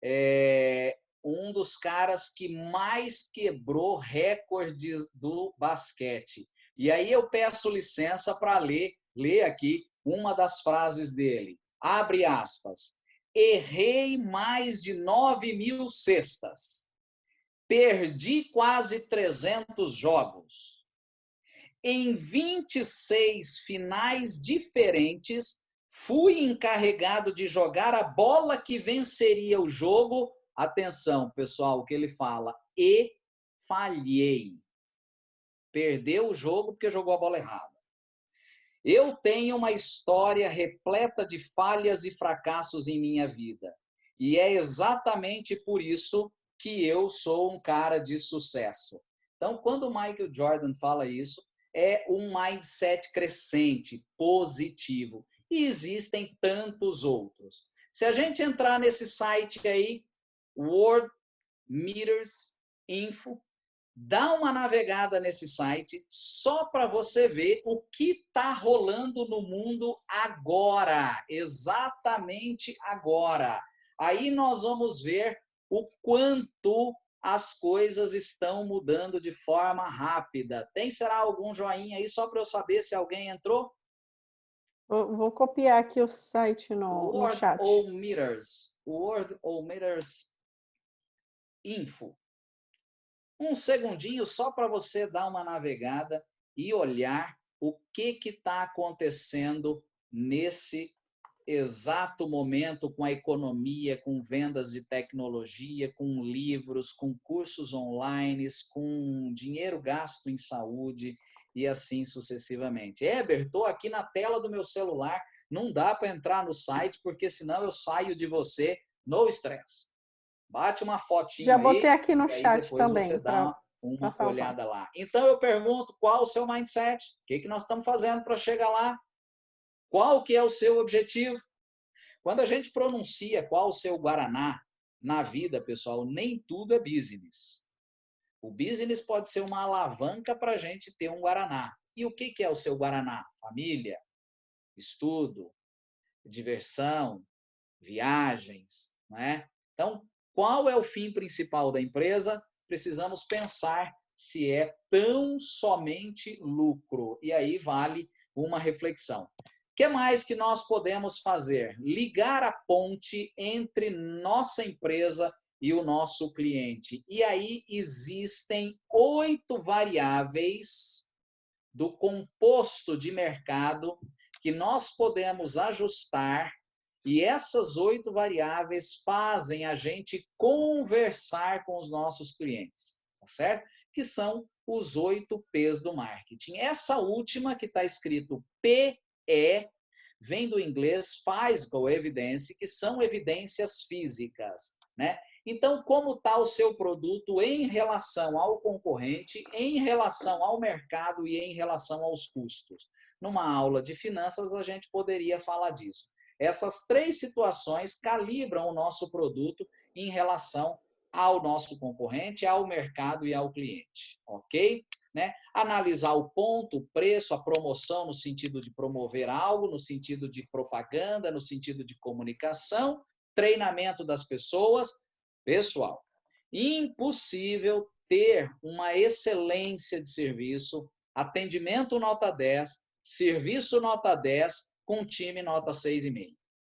é um dos caras que mais quebrou recordes do basquete. E aí eu peço licença para ler aqui uma das frases dele. Abre aspas. Errei mais de 9.000 cestas. Perdi quase 300 jogos. Em 26 finais diferentes, fui encarregado de jogar a bola que venceria o jogo. Atenção, pessoal, o que ele fala. E falhei. Perdeu o jogo porque jogou a bola errada. Eu tenho uma história repleta de falhas e fracassos em minha vida. E é exatamente por isso que eu sou um cara de sucesso. Então, quando o Michael Jordan fala isso, é um mindset crescente, positivo. E existem tantos outros. Se a gente entrar nesse site aí, World Meters Info, dá uma navegada nesse site só para você ver o que está rolando no mundo agora, exatamente agora. Aí nós vamos ver o quanto as coisas estão mudando de forma rápida. Será algum joinha aí só para eu saber se alguém entrou? Vou copiar aqui o site no chat. World Meters Info. Um segundinho só para você dar uma navegada e olhar o que está acontecendo nesse exato momento com a economia, com vendas de tecnologia, com livros, com cursos online, com dinheiro gasto em saúde e assim sucessivamente. Heber, estou aqui na tela do meu celular, não dá para entrar no site porque senão eu saio de você no estresse. Bate uma fotinho Já botei aí aqui no e aí chat depois também, você dá para uma salvar. olhada lá. Então eu pergunto, qual o seu mindset? O que nós estamos fazendo para chegar lá? Qual que é o seu objetivo? Quando a gente pronuncia qual o seu Guaraná na vida, pessoal, nem tudo é business. O business pode ser uma alavanca para a gente ter um Guaraná. E o que é o seu Guaraná? Família, estudo, diversão, viagens, não é? Então, qual é o fim principal da empresa? Precisamos pensar se é tão somente lucro. E aí vale uma reflexão. O que mais que nós podemos fazer? Ligar a ponte entre nossa empresa e o nosso cliente. E aí existem 8 variáveis do composto de mercado que nós podemos ajustar, e essas 8 variáveis fazem a gente conversar com os nossos clientes, tá certo? Que são os 8 P's do marketing. Essa última que está escrito PE vem do inglês physical evidence, que são evidências físicas, né? Então, como está o seu produto em relação ao concorrente, em relação ao mercado e em relação aos custos? Numa aula de finanças, a gente poderia falar disso. Essas 3 situações calibram o nosso produto em relação ao nosso concorrente, ao mercado e ao cliente, ok? Né? Analisar o ponto, o preço, a promoção no sentido de promover algo, no sentido de propaganda, no sentido de comunicação, treinamento das pessoas. Pessoal, impossível ter uma excelência de serviço, atendimento nota 10, serviço nota 10, com time nota 6,5.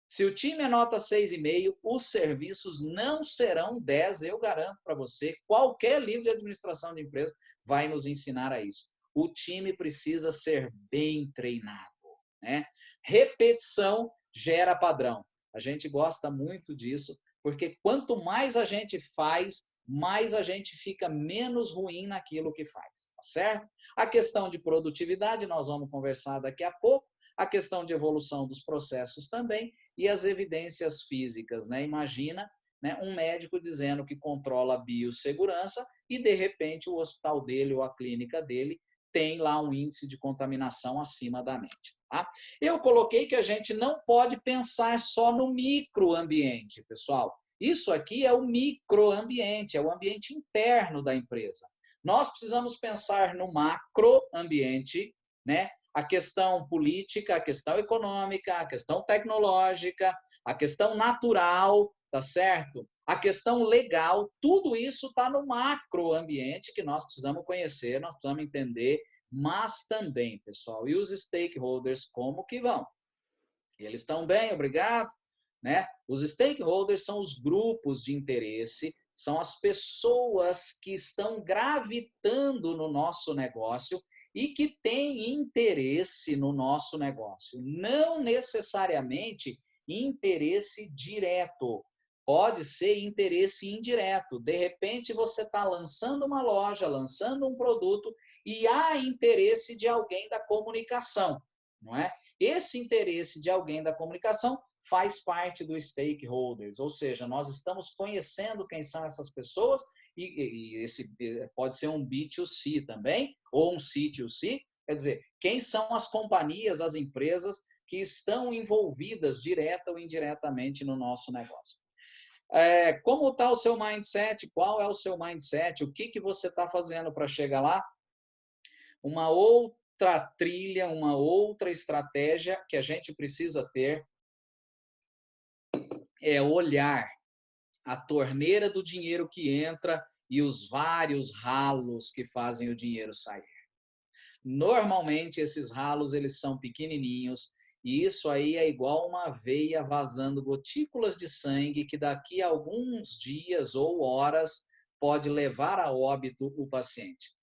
Se o time é nota 6,5, os serviços não serão 10, eu garanto para você. Qualquer livro de administração de empresa vai nos ensinar a isso. O time precisa ser bem treinado, né? Repetição gera padrão. A gente gosta muito disso, porque quanto mais a gente faz, mais a gente fica menos ruim naquilo que faz, tá certo? A questão de produtividade, nós vamos conversar daqui a pouco, a questão de evolução dos processos também, e as evidências físicas, né? Imagina, né, um médico dizendo que controla a biossegurança e, de repente, o hospital dele ou a clínica dele tem lá um índice de contaminação acima da média. Tá? Eu coloquei que a gente não pode pensar só no microambiente, pessoal. Isso aqui é o microambiente, é o ambiente interno da empresa. Nós precisamos pensar no macroambiente, né? A questão política, a questão econômica, a questão tecnológica, a questão natural, tá certo? A questão legal, tudo isso está no macroambiente que nós precisamos conhecer, nós precisamos entender, mas também, pessoal, e os stakeholders como que vão? Eles estão bem, obrigado, né? Os stakeholders são os grupos de interesse, são as pessoas que estão gravitando no nosso negócio e que têm interesse no nosso negócio. Não necessariamente interesse direto. Pode ser interesse indireto. De repente, você está lançando uma loja, lançando um produto e há interesse de alguém da comunicação, não é? Esse interesse de alguém da comunicação faz parte dos stakeholders, ou seja, nós estamos conhecendo quem são essas pessoas e esse pode ser um B2C também, ou um C2C, quer dizer, quem são as companhias, as empresas que estão envolvidas direta ou indiretamente no nosso negócio. Como está o seu mindset? Qual é o seu mindset? O que você está fazendo para chegar lá? Uma outra trilha, uma outra estratégia que a gente precisa ter é olhar a torneira do dinheiro que entra e os vários ralos que fazem o dinheiro sair. Normalmente esses ralos eles são pequenininhos e isso aí é igual uma veia vazando gotículas de sangue que daqui a alguns dias ou horas pode levar a óbito o paciente.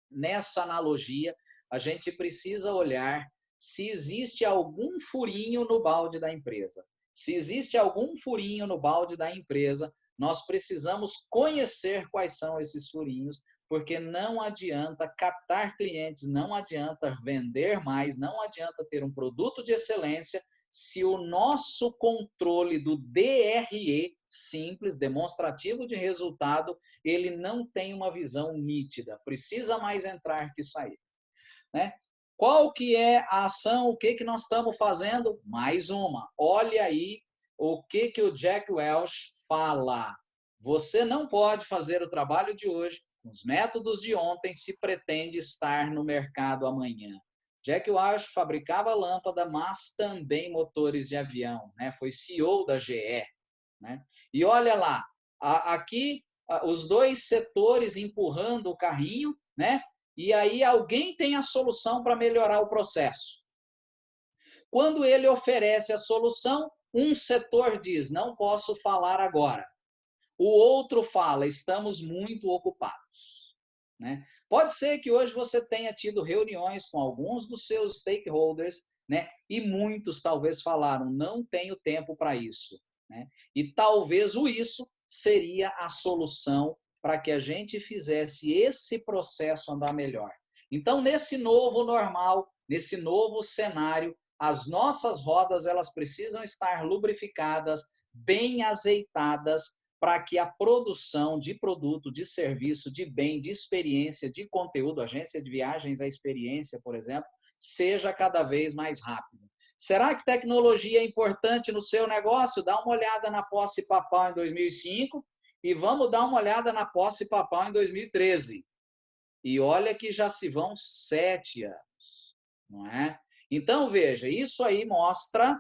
Nessa analogia, a gente precisa olhar se existe algum furinho no balde da empresa. Se existe algum furinho no balde da empresa, nós precisamos conhecer quais são esses furinhos, porque não adianta captar clientes, não adianta vender mais, não adianta ter um produto de excelência se o nosso controle do DRE, simples, demonstrativo de resultado, ele não tem uma visão nítida. Precisa mais entrar que sair, né? Qual que é a ação? O que que nós estamos fazendo? Mais uma. Olha aí o que que o Jack Welch fala. Você não pode fazer o trabalho de hoje com os métodos de ontem se pretende estar no mercado amanhã. Jack Welch fabricava lâmpada, mas também motores de avião, né? Foi CEO da GE, né? E olha lá, aqui os dois setores empurrando o carrinho, né? E aí alguém tem a solução para melhorar o processo. Quando ele oferece a solução, um setor diz, não posso falar agora. O outro fala, estamos muito ocupados, né? Pode ser que hoje você tenha tido reuniões com alguns dos seus stakeholders, né? E muitos talvez falaram, não tenho tempo para isso, né? E talvez isso seria a solução para que a gente fizesse esse processo andar melhor. Então, nesse novo normal, nesse novo cenário, as nossas rodas elas precisam estar lubrificadas, bem azeitadas, para que a produção de produto, de serviço, de bem, de experiência, de conteúdo, agência de viagens, a experiência, por exemplo, seja cada vez mais rápida. Será que tecnologia é importante no seu negócio? Dá uma olhada na Posse Papal em 2005 e vamos dar uma olhada na Posse Papal em 2013. E olha que já se vão 7 anos, não é? Então, veja, isso aí mostra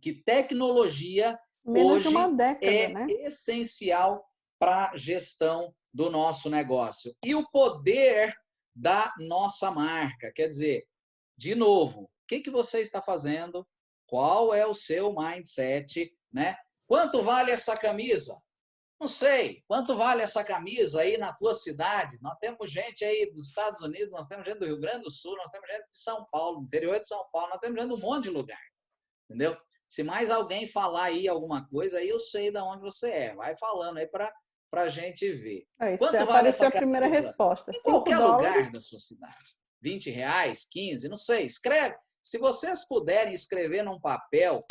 que tecnologia Menos de uma hoje década, é né? essencial para a gestão do nosso negócio. E o poder da nossa marca. Quer dizer, de novo, o que você está fazendo? Qual é o seu mindset, né? Quanto vale essa camisa? Não sei. Quanto vale essa camisa aí na tua cidade? Nós temos gente aí dos Estados Unidos, nós temos gente do Rio Grande do Sul, nós temos gente de São Paulo, interior de São Paulo, nós temos gente de um monte de lugar. Entendeu? Se mais alguém falar aí alguma coisa, aí eu sei de onde você é. Vai falando aí para a gente ver. Isso, Quanto vale apareceu essa a primeira camisa? resposta. Em 5 qualquer lugar da dólares. sua cidade. R$ 20, 15, não sei. Escreve. Se vocês puderem escrever num papel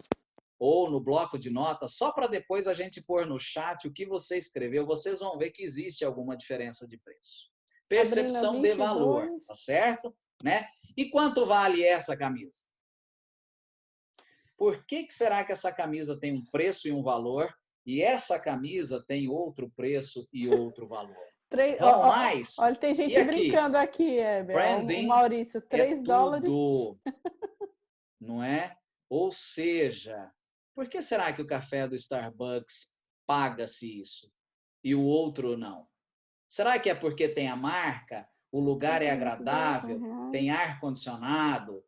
ou no bloco de notas, só para depois a gente pôr no chat o que você escreveu, vocês vão ver que existe alguma diferença de preço. Sabrina, Percepção de valor, 22. tá certo? Né? E quanto vale essa camisa? Por que será que essa camisa tem um preço e um valor e essa camisa tem outro preço e outro valor? Vamos mais? Olha, tem E gente aqui? brincando aqui, Heber. O Branding Maurício, é 3 dólares. tudo, não é? Ou seja, por que será que o café do Starbucks paga-se isso e o outro não? Será que é porque tem a marca, o lugar é agradável, tem ar-condicionado,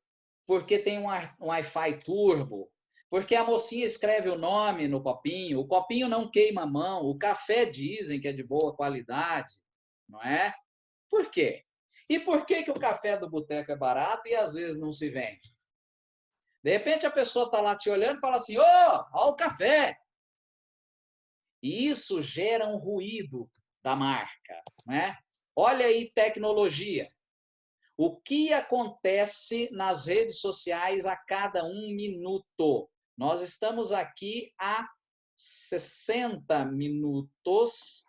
porque tem um Wi-Fi turbo, porque a mocinha escreve o nome no copinho, o copinho não queima a mão, o café dizem que é de boa qualidade, não é? Por quê? E por que o café do boteco é barato e às vezes não se vende? De repente a pessoa está lá te olhando e fala assim, ó o café! E isso gera um ruído da marca, né? Olha aí tecnologia. O que acontece nas redes sociais a cada 1 minuto? Nós estamos aqui há 60 minutos,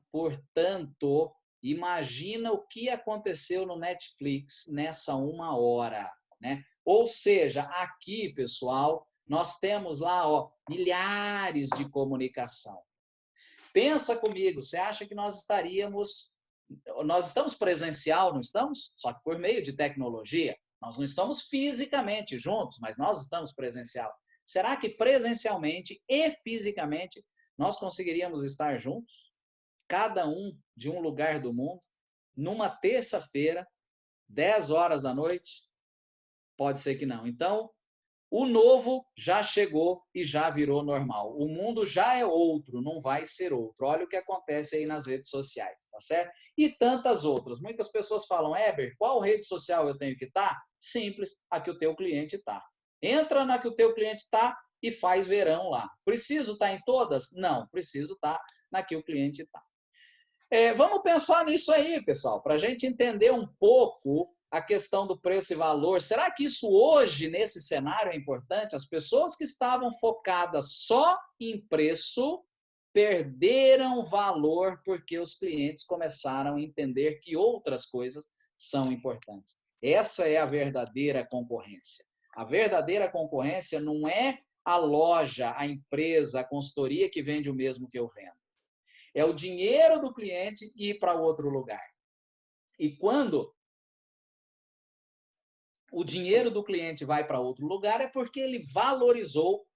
portanto, imagina o que aconteceu no Netflix nessa 1 hora, né? Ou seja, aqui, pessoal, nós temos lá, ó, milhares de comunicação. Pensa comigo, você acha que nós estamos presencial, não estamos? Só que por meio de tecnologia. Nós não estamos fisicamente juntos, mas nós estamos presencial. Será que presencialmente e fisicamente nós conseguiríamos estar juntos? Cada um de um lugar do mundo, numa terça-feira, 10 horas da noite? Pode ser que não. Então, O novo já chegou e já virou normal. O mundo já é outro, não vai ser outro. Olha o que acontece aí nas redes sociais, tá certo? E tantas outras. Muitas pessoas falam, Heber, qual rede social eu tenho que estar? Simples, a que o teu cliente está. Entra na que o teu cliente está e faz verão lá. Preciso estar em todas? Não, preciso estar na que o cliente está. Vamos pensar nisso aí, pessoal, para a gente entender um pouco a questão do preço e valor. Será que isso hoje, nesse cenário, é importante? As pessoas que estavam focadas só em preço perderam valor porque os clientes começaram a entender que outras coisas são importantes. Essa é a verdadeira concorrência. A verdadeira concorrência não é a loja, a empresa, a consultoria que vende o mesmo que eu vendo. É o dinheiro do cliente ir para outro lugar. E quando o dinheiro do cliente vai para outro lugar, é porque ele valorizou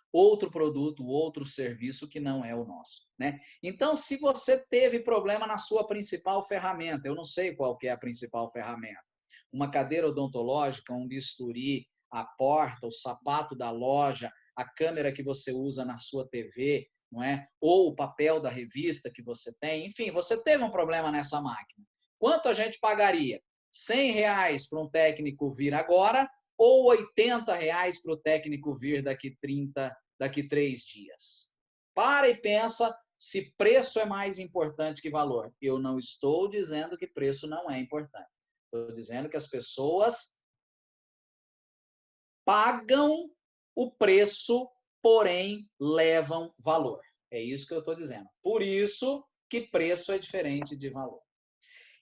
outro produto, outro serviço que não é o nosso, né? Então, se você teve problema na sua principal ferramenta, eu não sei qual que é a principal ferramenta, uma cadeira odontológica, um bisturi, a porta, o sapato da loja, a câmera que você usa na sua TV, não é? Ou o papel da revista que você tem, enfim, você teve um problema nessa máquina. Quanto a gente pagaria? R$100 para um técnico vir agora ou R$80 para o técnico vir daqui 3 dias? Para e pensa se preço é mais importante que valor. Eu não estou dizendo que preço não é importante. Estou dizendo que as pessoas pagam o preço, porém levam valor. É isso que eu estou dizendo. Por isso que preço é diferente de valor.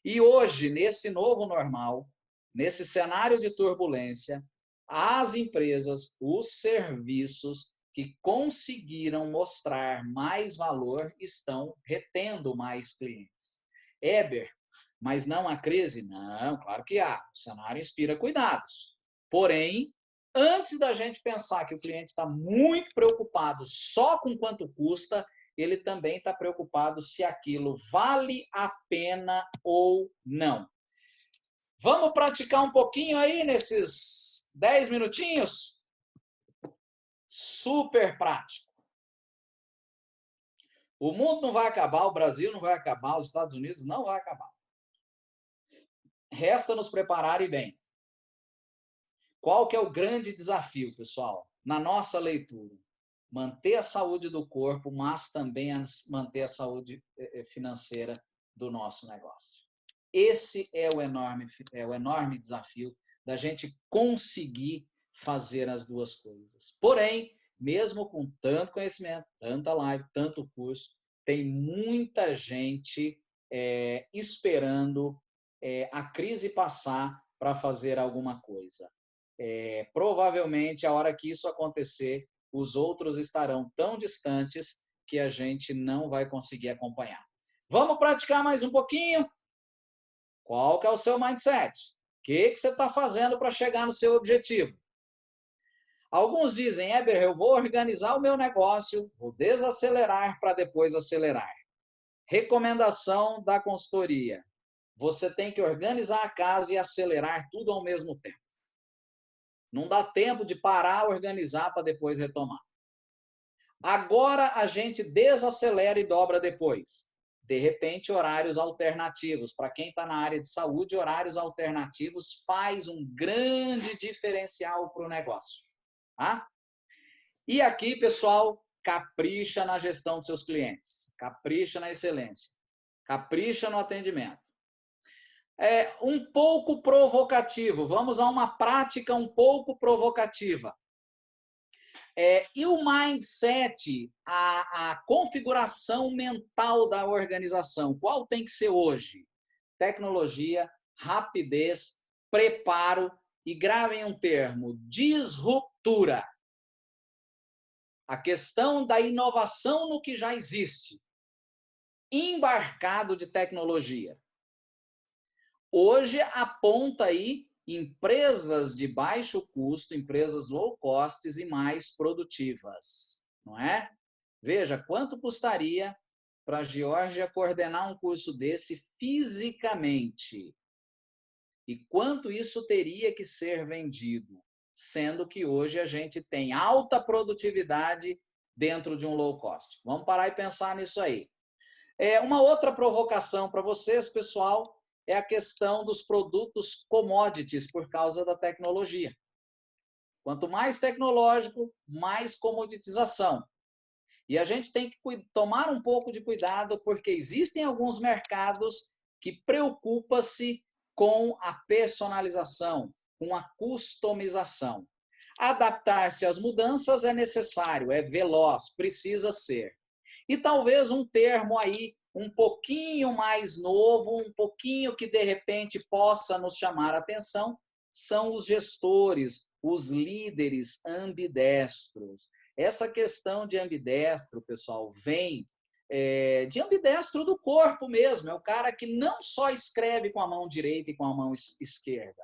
E hoje, nesse novo normal, nesse cenário de turbulência, as empresas, os serviços que conseguiram mostrar mais valor estão retendo mais clientes. Heber, mas não há crise? Não, claro que há. O cenário inspira cuidados. Porém, antes da gente pensar que o cliente está muito preocupado só com quanto custa, ele também está preocupado se aquilo vale a pena ou não. Vamos praticar um pouquinho aí nesses 10 minutinhos? Super prático. O mundo não vai acabar, o Brasil não vai acabar, os Estados Unidos não vai acabar. Resta nos preparar e bem. Qual que é o grande desafio, pessoal? Na nossa leitura, manter a saúde do corpo, mas também manter a saúde financeira do nosso negócio. Esse é o enorme desafio da gente conseguir fazer as duas coisas. Porém, mesmo com tanto conhecimento, tanta live, tanto curso, tem muita gente esperando a crise passar para fazer alguma coisa. Provavelmente, a hora que isso acontecer, os outros estarão tão distantes que a gente não vai conseguir acompanhar. Vamos praticar mais um pouquinho? Qual que é o seu mindset? O que você está fazendo para chegar no seu objetivo? Alguns dizem, Heber, eu vou organizar o meu negócio, vou desacelerar para depois acelerar. Recomendação da consultoria. Você tem que organizar a casa e acelerar tudo ao mesmo tempo. Não dá tempo de parar, organizar para depois retomar. Agora a gente desacelera e dobra depois. De repente, horários alternativos. Para quem está na área de saúde, horários alternativos faz um grande diferencial para o negócio. Tá? E aqui, pessoal, capricha na gestão dos seus clientes. Capricha na excelência. Capricha no atendimento. Um pouco provocativo. Vamos a uma prática um pouco provocativa. E o mindset, a configuração mental da organização, qual tem que ser hoje? Tecnologia, rapidez, preparo e gravem um termo, disruptura. A questão da inovação no que já existe, embarcado de tecnologia. Hoje aponta aí empresas de baixo custo, empresas low cost e mais produtivas, não é? Veja, quanto custaria para a Geórgia coordenar um curso desse fisicamente? E quanto isso teria que ser vendido? sendo que hoje a gente tem alta produtividade dentro de um low cost. Vamos parar e pensar nisso aí. Uma outra provocação para vocês, pessoal, é a questão dos produtos commodities por causa da tecnologia. Quanto mais tecnológico, mais comoditização. E a gente tem que tomar um pouco de cuidado, porque existem alguns mercados que preocupam-se com a personalização, com a customização. Adaptar-se às mudanças é necessário, é veloz, precisa ser. E talvez um termo aí um pouquinho mais novo, um pouquinho que de repente possa nos chamar a atenção, são os gestores, os líderes ambidestros. Essa questão de ambidestro, pessoal, vem de ambidestro do corpo mesmo. É o cara que não só escreve com a mão direita e com a mão esquerda,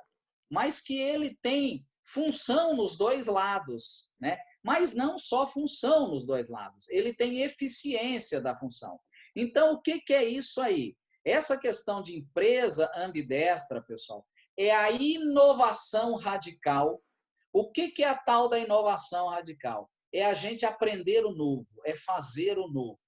mas que ele tem função nos dois lados, né? Mas não só função nos dois lados, ele tem eficiência da função. Então, o que é isso aí? Essa questão de empresa ambidestra, pessoal, é a inovação radical. O que é a tal da inovação radical? É a gente aprender o novo, é fazer o novo,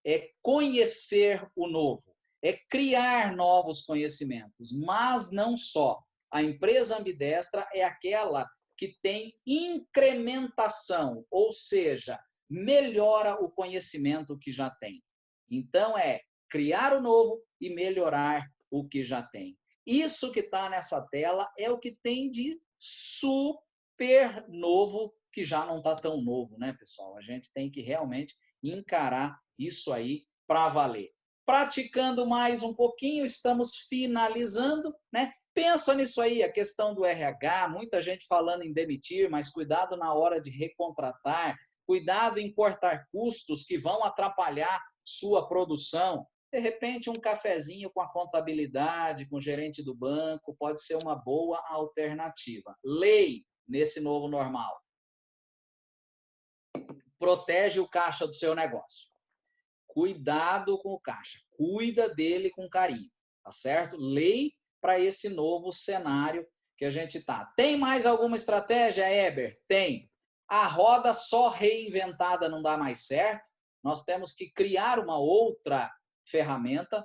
é conhecer o novo, é criar novos conhecimentos, mas não só. A empresa ambidestra é aquela que tem incrementação, ou seja, melhora o conhecimento que já tem. Então, é criar o novo e melhorar o que já tem. Isso que está nessa tela é o que tem de super novo, que já não está tão novo, né, pessoal? A gente tem que realmente encarar isso aí para valer. Praticando mais um pouquinho, estamos finalizando, né? Pensa nisso aí, a questão do RH, muita gente falando em demitir, mas cuidado na hora de recontratar, cuidado em cortar custos que vão atrapalhar sua produção. De repente, um cafezinho com a contabilidade, com o gerente do banco, pode ser uma boa alternativa. Lei nesse novo normal. Protege o caixa do seu negócio. Cuidado com o caixa. Cuida dele com carinho, tá certo? Lei para esse novo cenário que a gente tá. Tem mais alguma estratégia, Eber? Tem. A roda só reinventada não dá mais certo. Nós temos que criar uma outra ferramenta.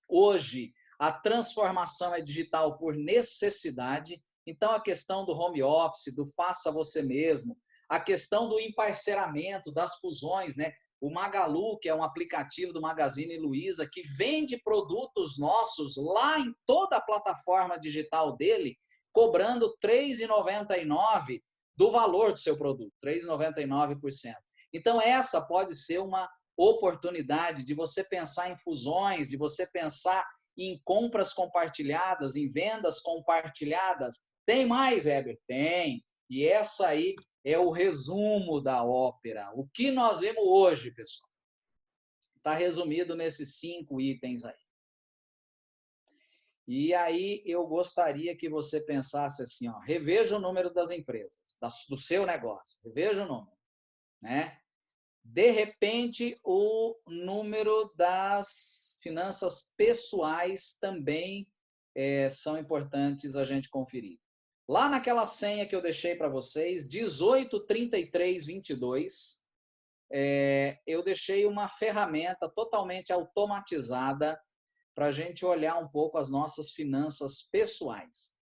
Hoje, a transformação é digital por necessidade. Então, a questão do home office, do faça você mesmo, a questão do emparceramento, das fusões, né? O Magalu, que é um aplicativo do Magazine Luiza, que vende produtos nossos lá em toda a plataforma digital dele, cobrando R$ 3,99 do valor do seu produto, 3,99%. Então, essa pode ser uma oportunidade de você pensar em fusões, de você pensar em compras compartilhadas, em vendas compartilhadas. Tem mais, Heber? Tem. E essa aí é o resumo da ópera. O que nós vemos hoje, pessoal? Está resumido nesses 5 itens aí. E aí eu gostaria que você pensasse assim, ó, reveja o número das empresas, do seu negócio, reveja o número, né? De repente, o número das finanças pessoais também são importantes a gente conferir. Lá naquela senha que eu deixei para vocês, 183322, eu deixei uma ferramenta totalmente automatizada para a gente olhar um pouco as nossas finanças pessoais.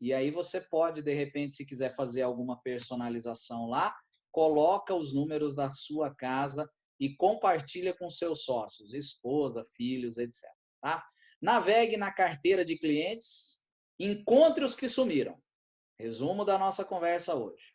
E aí você pode, de repente, se quiser fazer alguma personalização lá, coloca os números da sua casa e compartilha com seus sócios, esposa, filhos, etc. Tá? Navegue na carteira de clientes, encontre os que sumiram. Resumo da nossa conversa hoje.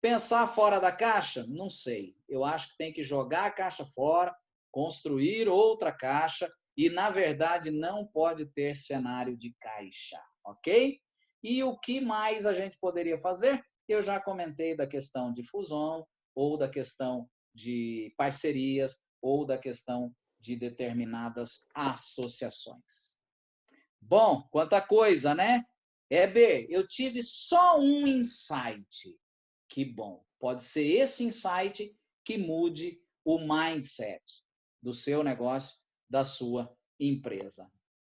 Pensar fora da caixa? Não sei. Eu acho que tem que jogar a caixa fora, construir outra caixa e, na verdade, não pode ter cenário de caixa, ok? E o que mais a gente poderia fazer? Eu já comentei da questão de fusão, ou da questão de parcerias, ou da questão de determinadas associações. Bom, quanta coisa, né? Heber, eu tive só um insight. Que bom. Pode ser esse insight que mude o mindset do seu negócio, da sua empresa.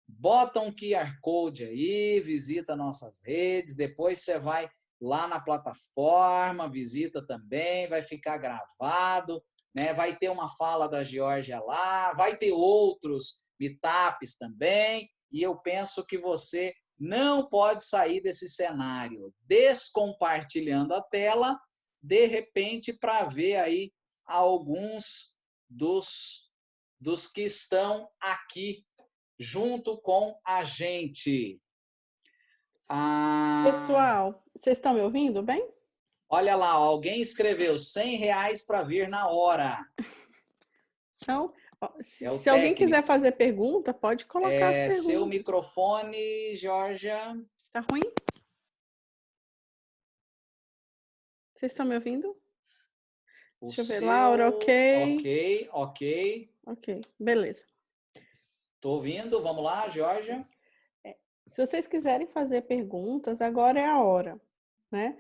Bota um QR Code aí, visita nossas redes, depois você vai lá na plataforma, visita também, vai ficar gravado, né? Vai ter uma fala da Geórgia lá, vai ter outros meetups também, e eu penso que você não pode sair desse cenário descompartilhando a tela, de repente, para ver aí alguns dos que estão aqui junto com a gente. Pessoal, vocês estão me ouvindo bem? Olha lá, alguém escreveu R$ 100 para vir na hora. Então, É o se alguém quiser técnico. fazer pergunta, pode colocar as perguntas. Seu microfone, Georgia. Está ruim? Vocês estão me ouvindo? Deixa eu ver, Laura, ok. Ok, beleza. Estou ouvindo, vamos lá, Georgia. Se vocês quiserem fazer perguntas, agora é a hora, né?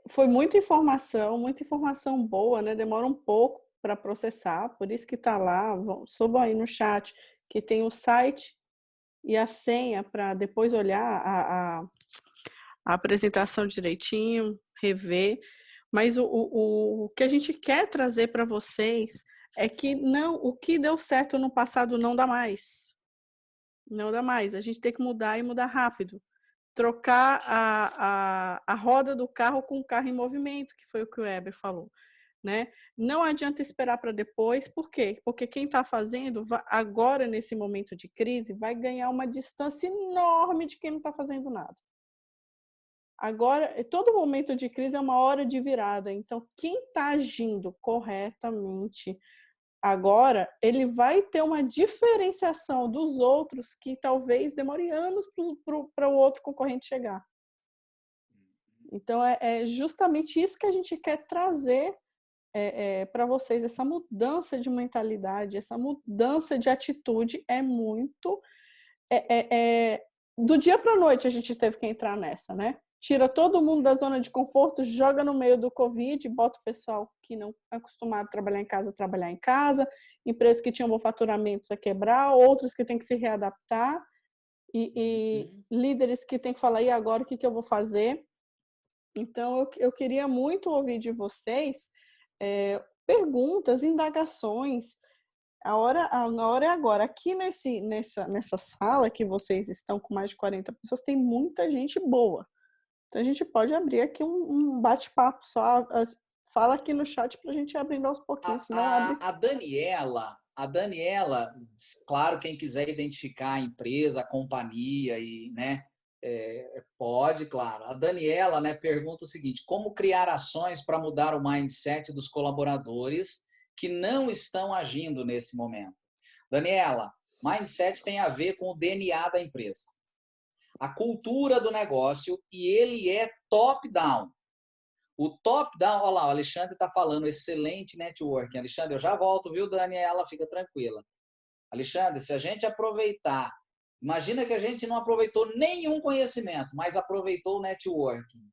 Foi muita informação boa, né? Demora um pouco para processar, por isso que está lá, subam aí no chat, que tem o site e a senha para depois olhar a apresentação direitinho, rever. Mas o que a gente quer trazer para vocês é que o que deu certo no passado não dá mais. Não dá mais. A gente tem que mudar e mudar rápido. Trocar a roda do carro com o carro em movimento, que foi o que o Weber falou. Né? Não adianta esperar para depois, por quê? Porque quem está fazendo agora, nesse momento de crise, vai ganhar uma distância enorme de quem não está fazendo nada. Agora, todo momento de crise é uma hora de virada. Então, quem está agindo corretamente agora, ele vai ter uma diferenciação dos outros que talvez demore anos para o outro concorrente chegar. Então, é justamente isso que a gente quer trazer para vocês. Essa mudança de mentalidade, essa mudança de atitude é muito... do dia para a noite a gente teve que entrar nessa, né? Tira todo mundo da zona de conforto, joga no meio do Covid, bota o pessoal que não é acostumado a trabalhar em casa, empresas que tinham bom faturamento a quebrar, outras que têm que se readaptar, e líderes que têm que falar, e agora o que eu vou fazer? Então, eu queria muito ouvir de vocês perguntas, indagações. A hora é agora. Aqui nessa sala que vocês estão com mais de 40 pessoas, tem muita gente boa. Então, a gente pode abrir aqui um bate-papo só. Fala aqui no chat para a gente abrindo aos pouquinhos. A Daniela, claro, quem quiser identificar a empresa, a companhia, e, né, pode, claro. A Daniela, né, pergunta o seguinte: como criar ações para mudar o mindset dos colaboradores que não estão agindo nesse momento? Daniela, mindset tem a ver com o DNA da empresa, a cultura do negócio, e ele é top-down. O top-down, olha lá, o Alexandre está falando, excelente networking. Alexandre, eu já volto, viu, Daniela? Fica tranquila. Alexandre, se a gente aproveitar, imagina que a gente não aproveitou nenhum conhecimento, mas aproveitou o networking.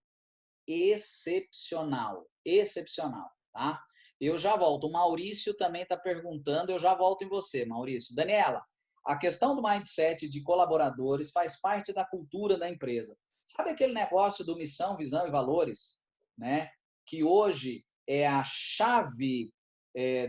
Excepcional, excepcional, tá? Eu já volto. O Maurício também está perguntando, eu já volto em você, Maurício. Daniela, a questão do mindset de colaboradores faz parte da cultura da empresa. Sabe aquele negócio do missão, visão e valores, né? Que hoje é a chave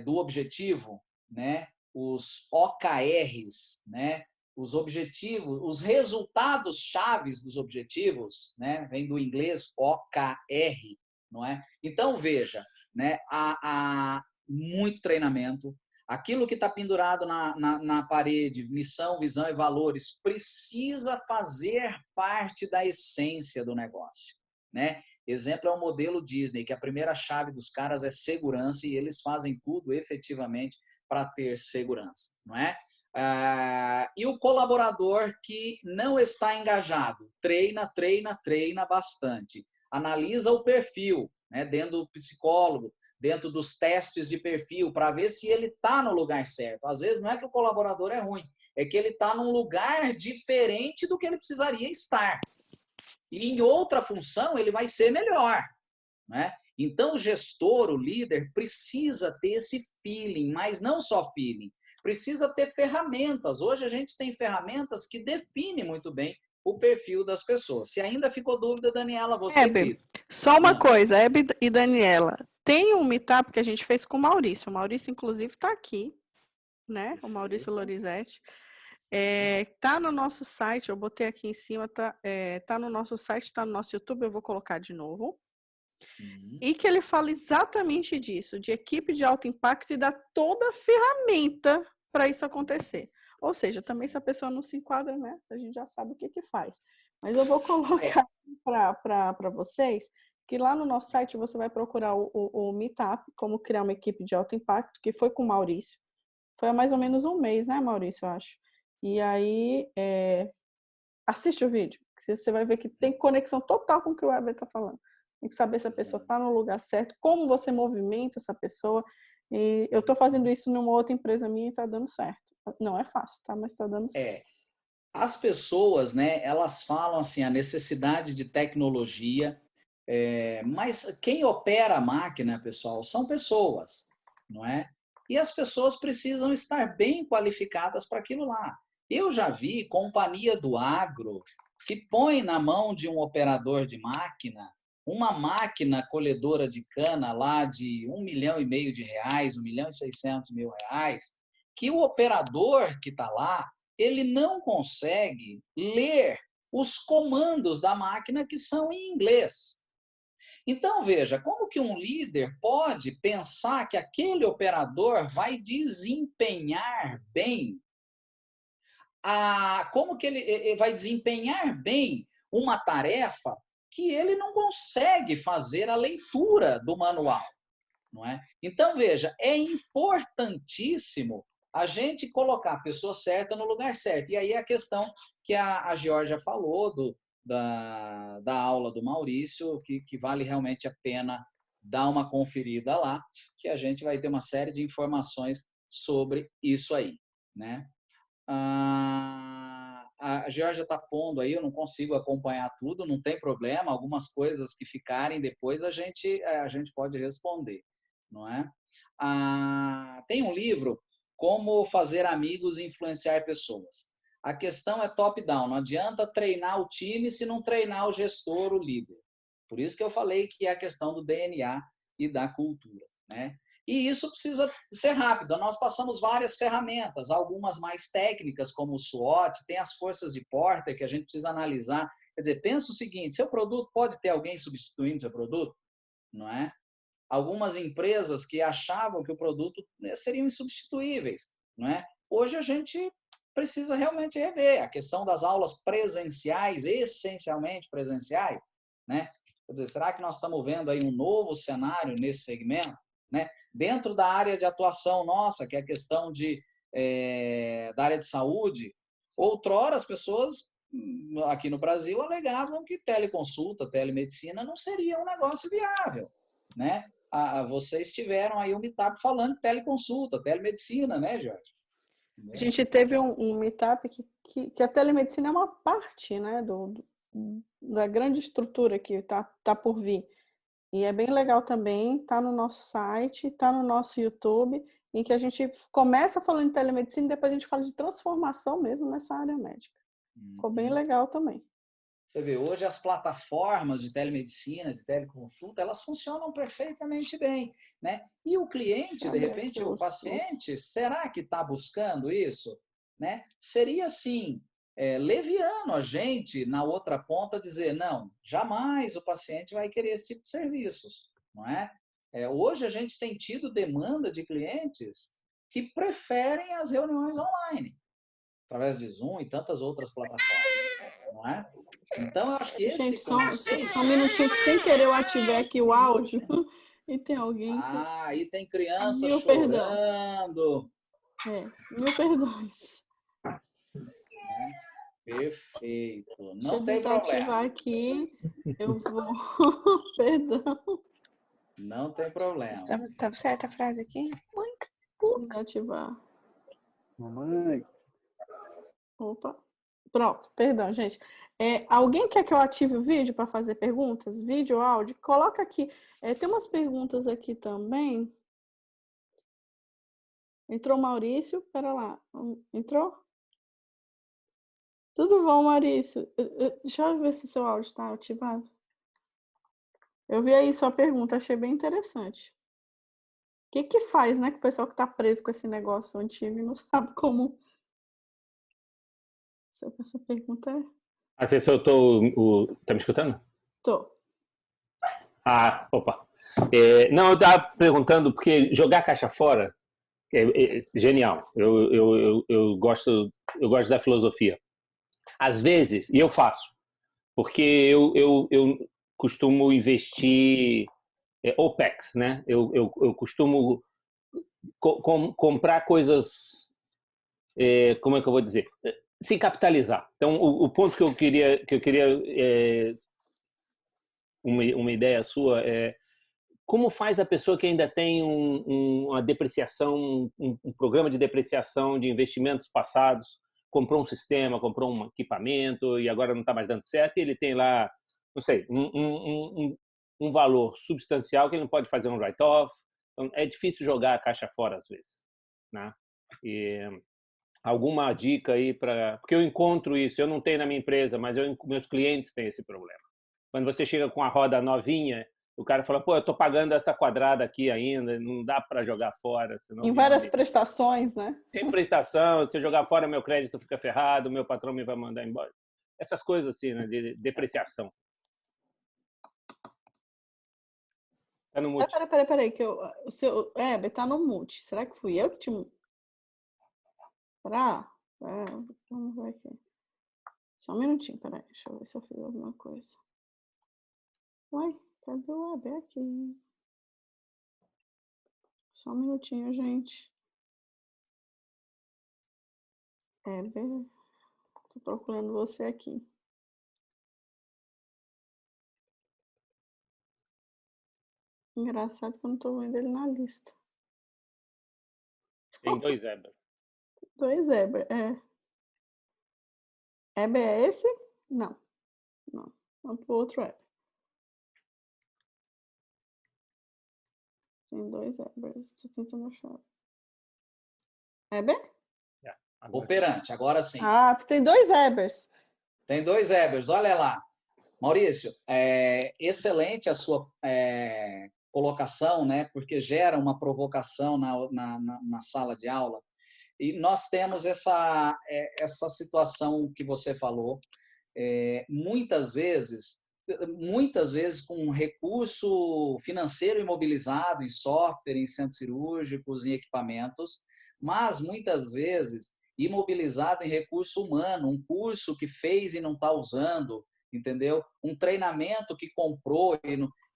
do objetivo, né? Os OKRs, né? Os objetivos, os resultados chaves dos objetivos, né? Vem do inglês OKR, não é? Então, veja, né? Há muito treinamento. Aquilo que está pendurado na parede, missão, visão e valores, precisa fazer parte da essência do negócio, né? Exemplo é o modelo Disney, que a primeira chave dos caras é segurança, e eles fazem tudo efetivamente para ter segurança, não é? E o colaborador que não está engajado, treina bastante. Analisa o perfil, né, dentro do psicólogo, dentro dos testes de perfil, para ver se ele está no lugar certo. Às vezes não é que o colaborador é ruim, é que ele está num lugar diferente do que ele precisaria estar. E em outra função ele vai ser melhor, né? Então o gestor, o líder, precisa ter esse feeling, mas não só feeling, precisa ter ferramentas. Hoje a gente tem ferramentas que definem muito bem o perfil das pessoas. Se ainda ficou dúvida, Daniela, você que Só uma coisa, Hebe e Daniela, tem um meetup que a gente fez com o Maurício. O Maurício, inclusive, está aqui, né? O Maurício Lorizete. Tá no nosso site, eu botei aqui em cima, tá no nosso site, tá no nosso YouTube, eu vou colocar de novo. E que ele fala exatamente disso, de equipe de alto impacto e dá toda a ferramenta para isso acontecer. Ou seja, também se a pessoa não se enquadra, né? A gente já sabe o que faz. Mas eu vou colocar para vocês que lá no nosso site você vai procurar o Meetup, como criar uma equipe de alto impacto, que foi com o Maurício. Foi há mais ou menos um mês, né, Maurício, eu acho. E aí, assiste o vídeo, que você vai ver que tem conexão total com o que o Weber está falando. Tem que saber se a pessoa está no lugar certo, como você movimenta essa pessoa. E eu estou fazendo isso numa outra empresa minha e está dando certo. Não é fácil, tá? Mas está dando certo. As pessoas, né, elas falam assim, a necessidade de tecnologia, mas quem opera a máquina, pessoal, são pessoas, não é? E as pessoas precisam estar bem qualificadas para aquilo lá. Eu já vi companhia do agro que põe na mão de um operador de máquina uma máquina colhedora de cana lá de R$ 1,5 milhão de reais, R$ 1,6 milhão, que o operador que está lá, ele não consegue ler os comandos da máquina que são em inglês. Então, veja, como que um líder pode pensar que aquele operador vai desempenhar bem como que ele vai desempenhar bem uma tarefa que ele não consegue fazer a leitura do manual, não é? Então, veja, é importantíssimo a gente colocar a pessoa certa no lugar certo. E aí é a questão que a Georgia falou da aula do Maurício, que vale realmente a pena dar uma conferida lá, que a gente vai ter uma série de informações sobre isso aí, né? A Georgia está pondo aí, eu não consigo acompanhar tudo, não tem problema, algumas coisas que ficarem depois a gente pode responder, não é? Tem um livro, Como Fazer Amigos e Influenciar Pessoas. A questão é top-down, não adianta treinar o time se não treinar o gestor, o líder. Por isso que eu falei que é a questão do DNA e da cultura, né? E isso precisa ser rápido. Nós passamos várias ferramentas, algumas mais técnicas, como o SWOT, tem as forças de Porter, que a gente precisa analisar. Quer dizer, pensa o seguinte, seu produto pode ter alguém substituindo seu produto? Não é? Algumas empresas que achavam que o produto seriam insubstituíveis, não é? Hoje a gente precisa realmente rever a questão das aulas presenciais, essencialmente presenciais, né? Quer dizer, será que nós estamos vendo aí um novo cenário nesse segmento? Né? Dentro da área de atuação nossa, que é a questão da área de saúde, outrora as pessoas aqui no Brasil alegavam que teleconsulta, telemedicina não seria um negócio viável, né? Vocês tiveram aí um meetup falando de teleconsulta, telemedicina, né, Jorge? A gente teve um meetup que a telemedicina é uma parte, né, da grande estrutura que tá por vir. E é bem legal também, tá no nosso site, tá no nosso YouTube, em que a gente começa falando de telemedicina e depois a gente fala de transformação mesmo nessa área médica. Ficou bem legal também. Você vê, hoje as plataformas de telemedicina, de teleconsulta, elas funcionam perfeitamente bem, né? E o cliente, de repente, o paciente, será que está buscando isso? Né? Seria, assim, leviano a gente, na outra ponta, dizer, não, jamais o paciente vai querer esse tipo de serviços, não é? Hoje a gente tem tido demanda de clientes que preferem as reuniões online, através de Zoom e tantas outras plataformas, não é? Então, eu acho que esse... Gente, só um minutinho que sem querer eu ativei aqui o áudio e tem alguém que... aí tem criança chorando. Mil perdões. Perfeito. Deixa Não eu tem desativar problema. aqui. Eu vou... Perdão. Não tem problema. Tá certa a frase aqui? Muito. Desativar. Mamãe. Opa. Pronto, perdão, gente. Alguém quer que eu ative o vídeo para fazer perguntas? Vídeo, áudio? Coloca aqui. Tem umas perguntas aqui também. Entrou Maurício? Pera lá. Entrou? Tudo bom, Maurício? Deixa eu ver se seu áudio está ativado. Eu vi aí sua pergunta, achei bem interessante. O que faz, né, que o pessoal que tá preso com esse negócio antigo e não sabe como... Essa pergunta é... Ah, você soltou Tá me escutando? Tô. Ah, opa. Não, eu estava perguntando, porque jogar caixa fora é genial. Eu gosto da filosofia. Às vezes, e eu faço, porque eu costumo investir OPEX, né? Eu costumo comprar coisas, como é que eu vou dizer? Se capitalizar. Então, o ponto que eu queria uma ideia sua é como faz a pessoa que ainda tem uma depreciação, um programa de depreciação de investimentos passados, comprou um sistema, comprou um equipamento e agora não está mais dando certo, e ele tem lá, não sei, um valor substancial que ele não pode fazer um write-off. Então, é difícil jogar a caixa fora às vezes, né? E alguma dica aí para... Porque eu encontro isso, eu não tenho na minha empresa, mas meus clientes têm esse problema. Quando você chega com a roda novinha, o cara fala, pô, eu tô pagando essa quadrada aqui ainda, não dá para jogar fora. Senão Em várias prestações, né? Tem prestação, se eu jogar fora, meu crédito fica ferrado, meu patrão me vai mandar embora. Essas coisas assim, né, de depreciação. Tá no mute. Peraí, que o seu Heber tá no mute. Será que fui eu que te... Será? Vamos ver aqui. Só um minutinho, peraí. Deixa eu ver se eu fiz alguma coisa. Uai, cadê o Heber aqui? Só um minutinho, gente. Heber, tô procurando você aqui. Engraçado que eu não tô vendo ele na lista. Tem 2 Heber. 2 Heber, Heber é esse? Não. Vamos pro outro Heber. Tem 2 Hebers. Tô tentando achar. Heber? Operante, agora sim. Ah, tem 2 Hebers. Tem 2 Ebers, olha lá. Maurício, excelente a sua colocação, né? Porque gera uma provocação na sala de aula. E nós temos essa situação que você falou, muitas vezes com recurso financeiro imobilizado em software, em centros cirúrgicos, em equipamentos, mas muitas vezes imobilizado em recurso humano, um curso que fez e não está usando, entendeu? Um treinamento que comprou,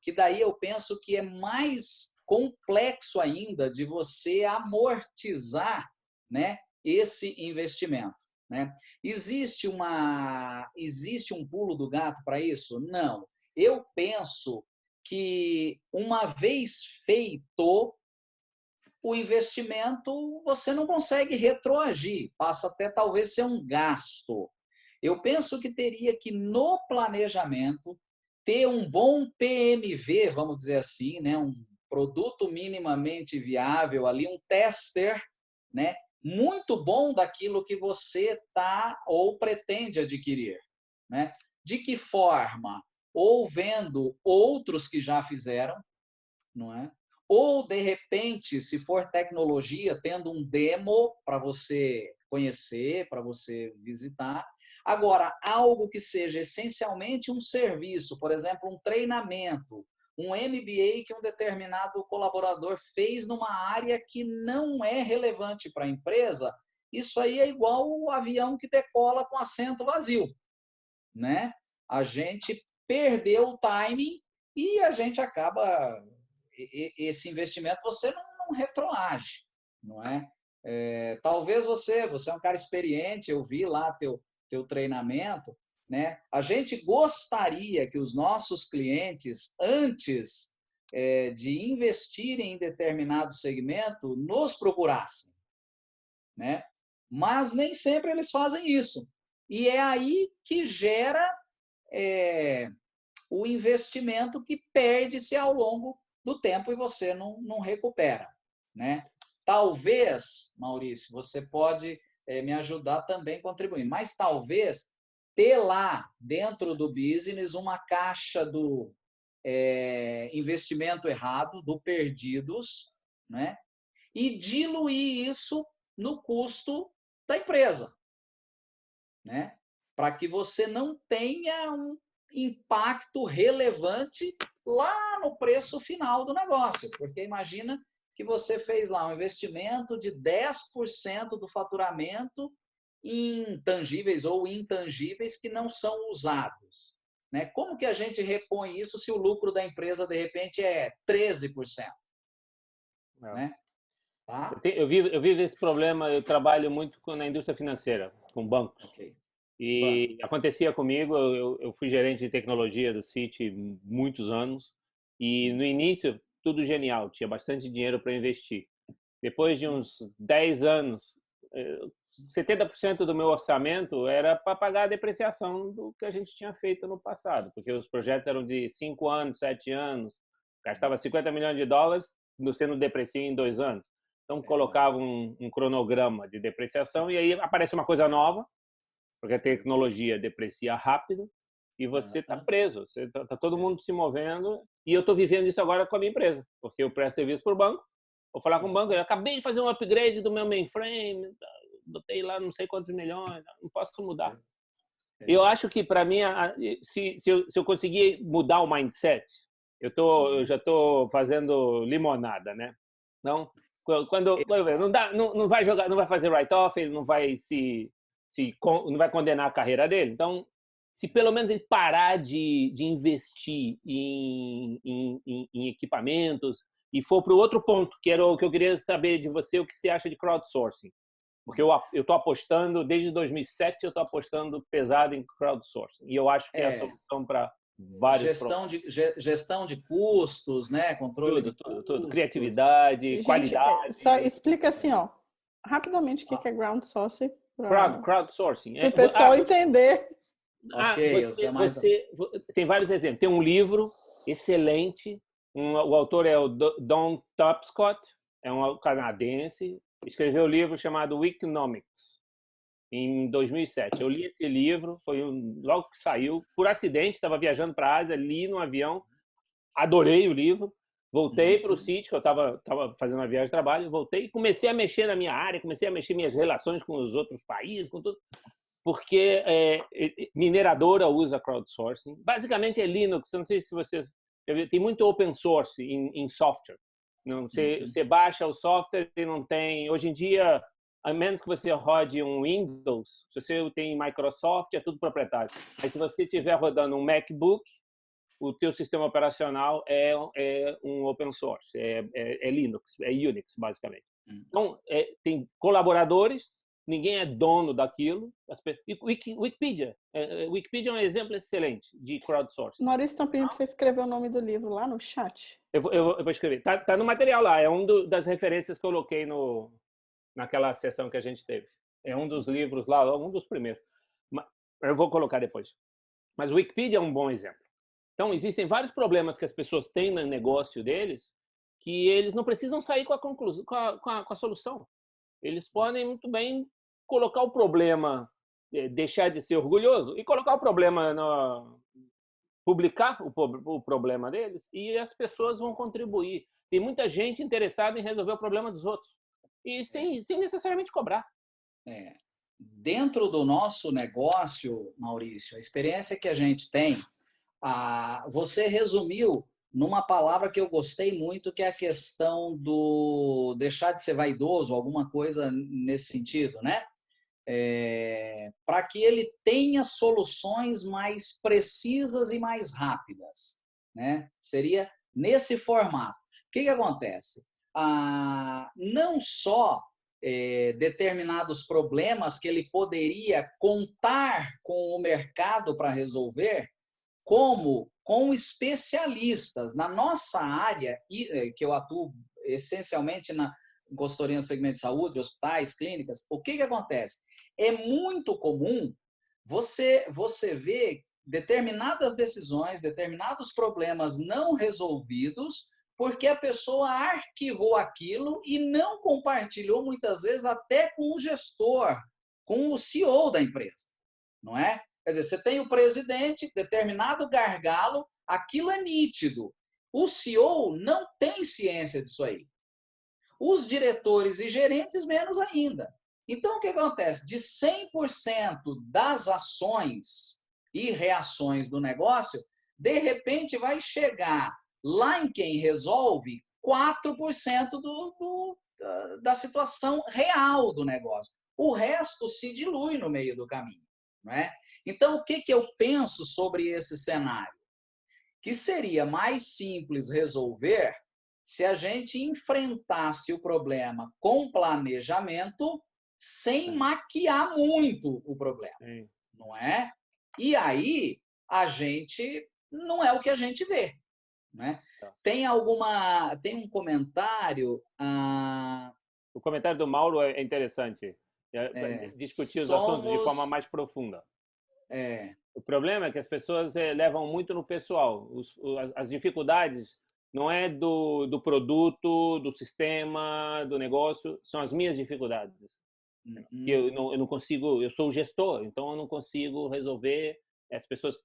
que daí eu penso que é mais complexo ainda de você amortizar, né, esse investimento, né? Existe um pulo do gato para isso? Não. Eu penso que uma vez feito o investimento, você não consegue retroagir, passa até talvez ser um gasto. Eu penso que teria que, no planejamento, ter um bom PMV, vamos dizer assim, né? Um produto minimamente viável ali, um tester, né? Muito bom daquilo que você está ou pretende adquirir, né? De que forma? Ou vendo outros que já fizeram, não é? Ou, de repente, se for tecnologia, tendo um demo para você conhecer, para você visitar. Agora, algo que seja essencialmente um serviço, por exemplo, um treinamento, um MBA que um determinado colaborador fez numa área que não é relevante para a empresa, isso aí é igual o avião que decola com assento vazio, né? A gente perdeu o timing e a gente acaba... Esse investimento você não retroage, não é? Talvez você é um cara experiente, eu vi lá teu treinamento, né? A gente gostaria que os nossos clientes, antes de investirem em determinado segmento, nos procurassem, né? Mas nem sempre eles fazem isso. E é aí que gera o investimento que perde-se ao longo do tempo e você não recupera, né? Talvez, Maurício, você pode me ajudar também contribuindo, mas talvez ter lá dentro do business uma caixa do investimento errado, do perdidos, né? E diluir isso no custo da empresa, né? Para que você não tenha um impacto relevante lá no preço final do negócio. Porque imagina que você fez lá um investimento de 10% do faturamento em tangíveis ou intangíveis que não são usados, né? Como que a gente repõe isso se o lucro da empresa, de repente, é 13%? Né? Tá? Eu vivo esse problema, eu trabalho muito na indústria financeira, com bancos. Okay. E acontecia comigo, eu fui gerente de tecnologia do Citi muitos anos, e no início, tudo genial, tinha bastante dinheiro para investir. Depois de uns 10 anos, 70% do meu orçamento era para pagar a depreciação do que a gente tinha feito no passado, porque os projetos eram de 5 anos, 7 anos, gastava $50 milhões, você não deprecia em 2 anos. Então, colocava um cronograma de depreciação e aí aparece uma coisa nova, porque a tecnologia deprecia rápido e você está preso. Está todo mundo se movendo e eu estou vivendo isso agora com a minha empresa, porque eu presto serviço para o banco, vou falar com o banco, eu acabei de fazer um upgrade do meu mainframe, botei lá não sei quantos milhões, não posso mudar. Eu acho que, para mim, se eu conseguir mudar o mindset, eu já estou fazendo limonada, né? Então, quando não vai jogar, não vai fazer write-off, ele não vai não vai condenar a carreira dele. Então, se pelo menos ele parar de investir em equipamentos e for para o outro ponto, que era o que eu queria saber de você, o que você acha de crowdsourcing? Porque eu estou apostando, desde 2007, eu estou apostando pesado em crowdsourcing. E eu acho que é a solução para vários problemas. Gestão de custos, né? Controle de custos. Criatividade, gente, qualidade. Só explica assim, ó, rapidamente o que é crowdsourcing. Crowdsourcing. Para o pessoal entender. Tem vários exemplos. Tem um livro excelente. O autor é o Don Tapscott, é um canadense. Escreveu um livro chamado Weekonomics, em 2007. Eu li esse livro, logo que saiu, por acidente, estava viajando para a Ásia, li no avião, adorei o livro, voltei para o sítio, que eu estava fazendo uma viagem de trabalho, voltei e comecei a mexer na minha área, comecei a mexer minhas relações com os outros países, com tudo, porque mineradora usa crowdsourcing. Basicamente é Linux, eu não sei se vocês... Tem muito open source em software. Você baixa o software e não tem... Hoje em dia, a menos que você rode um Windows, se você tem Microsoft, é tudo proprietário. Mas se você estiver rodando um MacBook, o teu sistema operacional é um open source, é Linux, é Unix, basicamente. Então, tem colaboradores, ninguém é dono daquilo. Wikipedia. Wikipedia é um exemplo excelente de crowdsourcing. Maurício, estão pedindo para você escrever o nome do livro lá no chat. Eu vou escrever. Tá no material lá. É das referências que eu coloquei naquela sessão que a gente teve. É um dos livros lá, um dos primeiros. Eu vou colocar depois. Mas o Wikipedia é um bom exemplo. Então, existem vários problemas que as pessoas têm no negócio deles que eles não precisam sair com a conclusão, com a solução. Eles podem muito bem colocar o problema, deixar de ser orgulhoso e colocar o problema publicar o problema deles e as pessoas vão contribuir. Tem muita gente interessada em resolver o problema dos outros e sem necessariamente cobrar. Dentro do nosso negócio, Maurício, a experiência que a gente tem, você resumiu numa palavra que eu gostei muito, que é a questão do deixar de ser vaidoso, alguma coisa nesse sentido, né? Para que ele tenha soluções mais precisas e mais rápidas, né? Seria nesse formato. O que acontece? Não só determinados problemas que ele poderia contar com o mercado para resolver, como com especialistas. Na nossa área, que eu atuo essencialmente na consultoria no segmento de saúde, hospitais, clínicas, o que acontece? É muito comum você ver determinadas decisões, determinados problemas não resolvidos, porque a pessoa arquivou aquilo e não compartilhou, muitas vezes, até com o gestor, com o CEO da empresa, não é? Quer dizer, você tem o presidente, determinado gargalo, aquilo é nítido. O CEO não tem ciência disso aí. Os diretores e gerentes, menos ainda. Então, o que acontece? De 100% das ações e reações do negócio, de repente vai chegar lá em quem resolve 4% da situação real do negócio. O resto se dilui no meio do caminho. Não é? Então, o que eu penso sobre esse cenário? Que seria mais simples resolver se a gente enfrentasse o problema com planejamento sem maquiar muito o problema, não é? E aí, a gente não é o que a gente vê, né? Tem um comentário... O comentário do Mauro é interessante. Discutir os assuntos de forma mais profunda. O problema é que as pessoas levam muito no pessoal. As dificuldades não é do produto, do sistema, do negócio, são as minhas dificuldades. Que eu não consigo, eu sou o gestor, então eu não consigo resolver. As pessoas,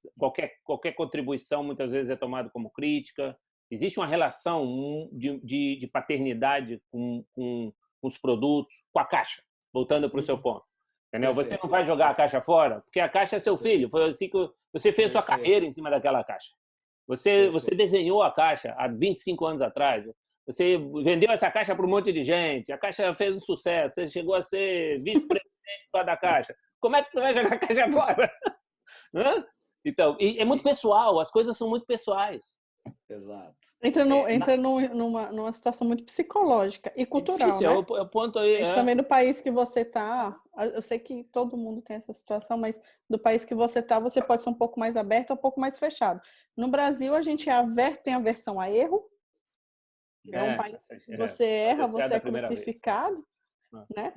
qualquer contribuição muitas vezes é tomada como crítica. Existe uma relação de paternidade com os produtos, com a caixa, voltando para o seu ponto. Entendeu? Você não vai jogar a caixa fora, porque a caixa é seu filho. Foi assim que você fez sua carreira em cima daquela caixa. Você desenhou a caixa há 25 anos atrás. Você vendeu essa caixa para um monte de gente. A caixa fez um sucesso. Você chegou a ser vice-presidente da caixa. Como é que você vai jogar a caixa fora? Então, é muito pessoal. As coisas são muito pessoais. Exato. Entra numa situação muito psicológica e cultural, difícil, né? É o ponto aí. A gente também no país que você está, eu sei que todo mundo tem essa situação, mas do país que você está, você pode ser um pouco mais aberto ou um pouco mais fechado. No Brasil, a gente tem aversão a erro. É um país que você erra, você é crucificado. Né?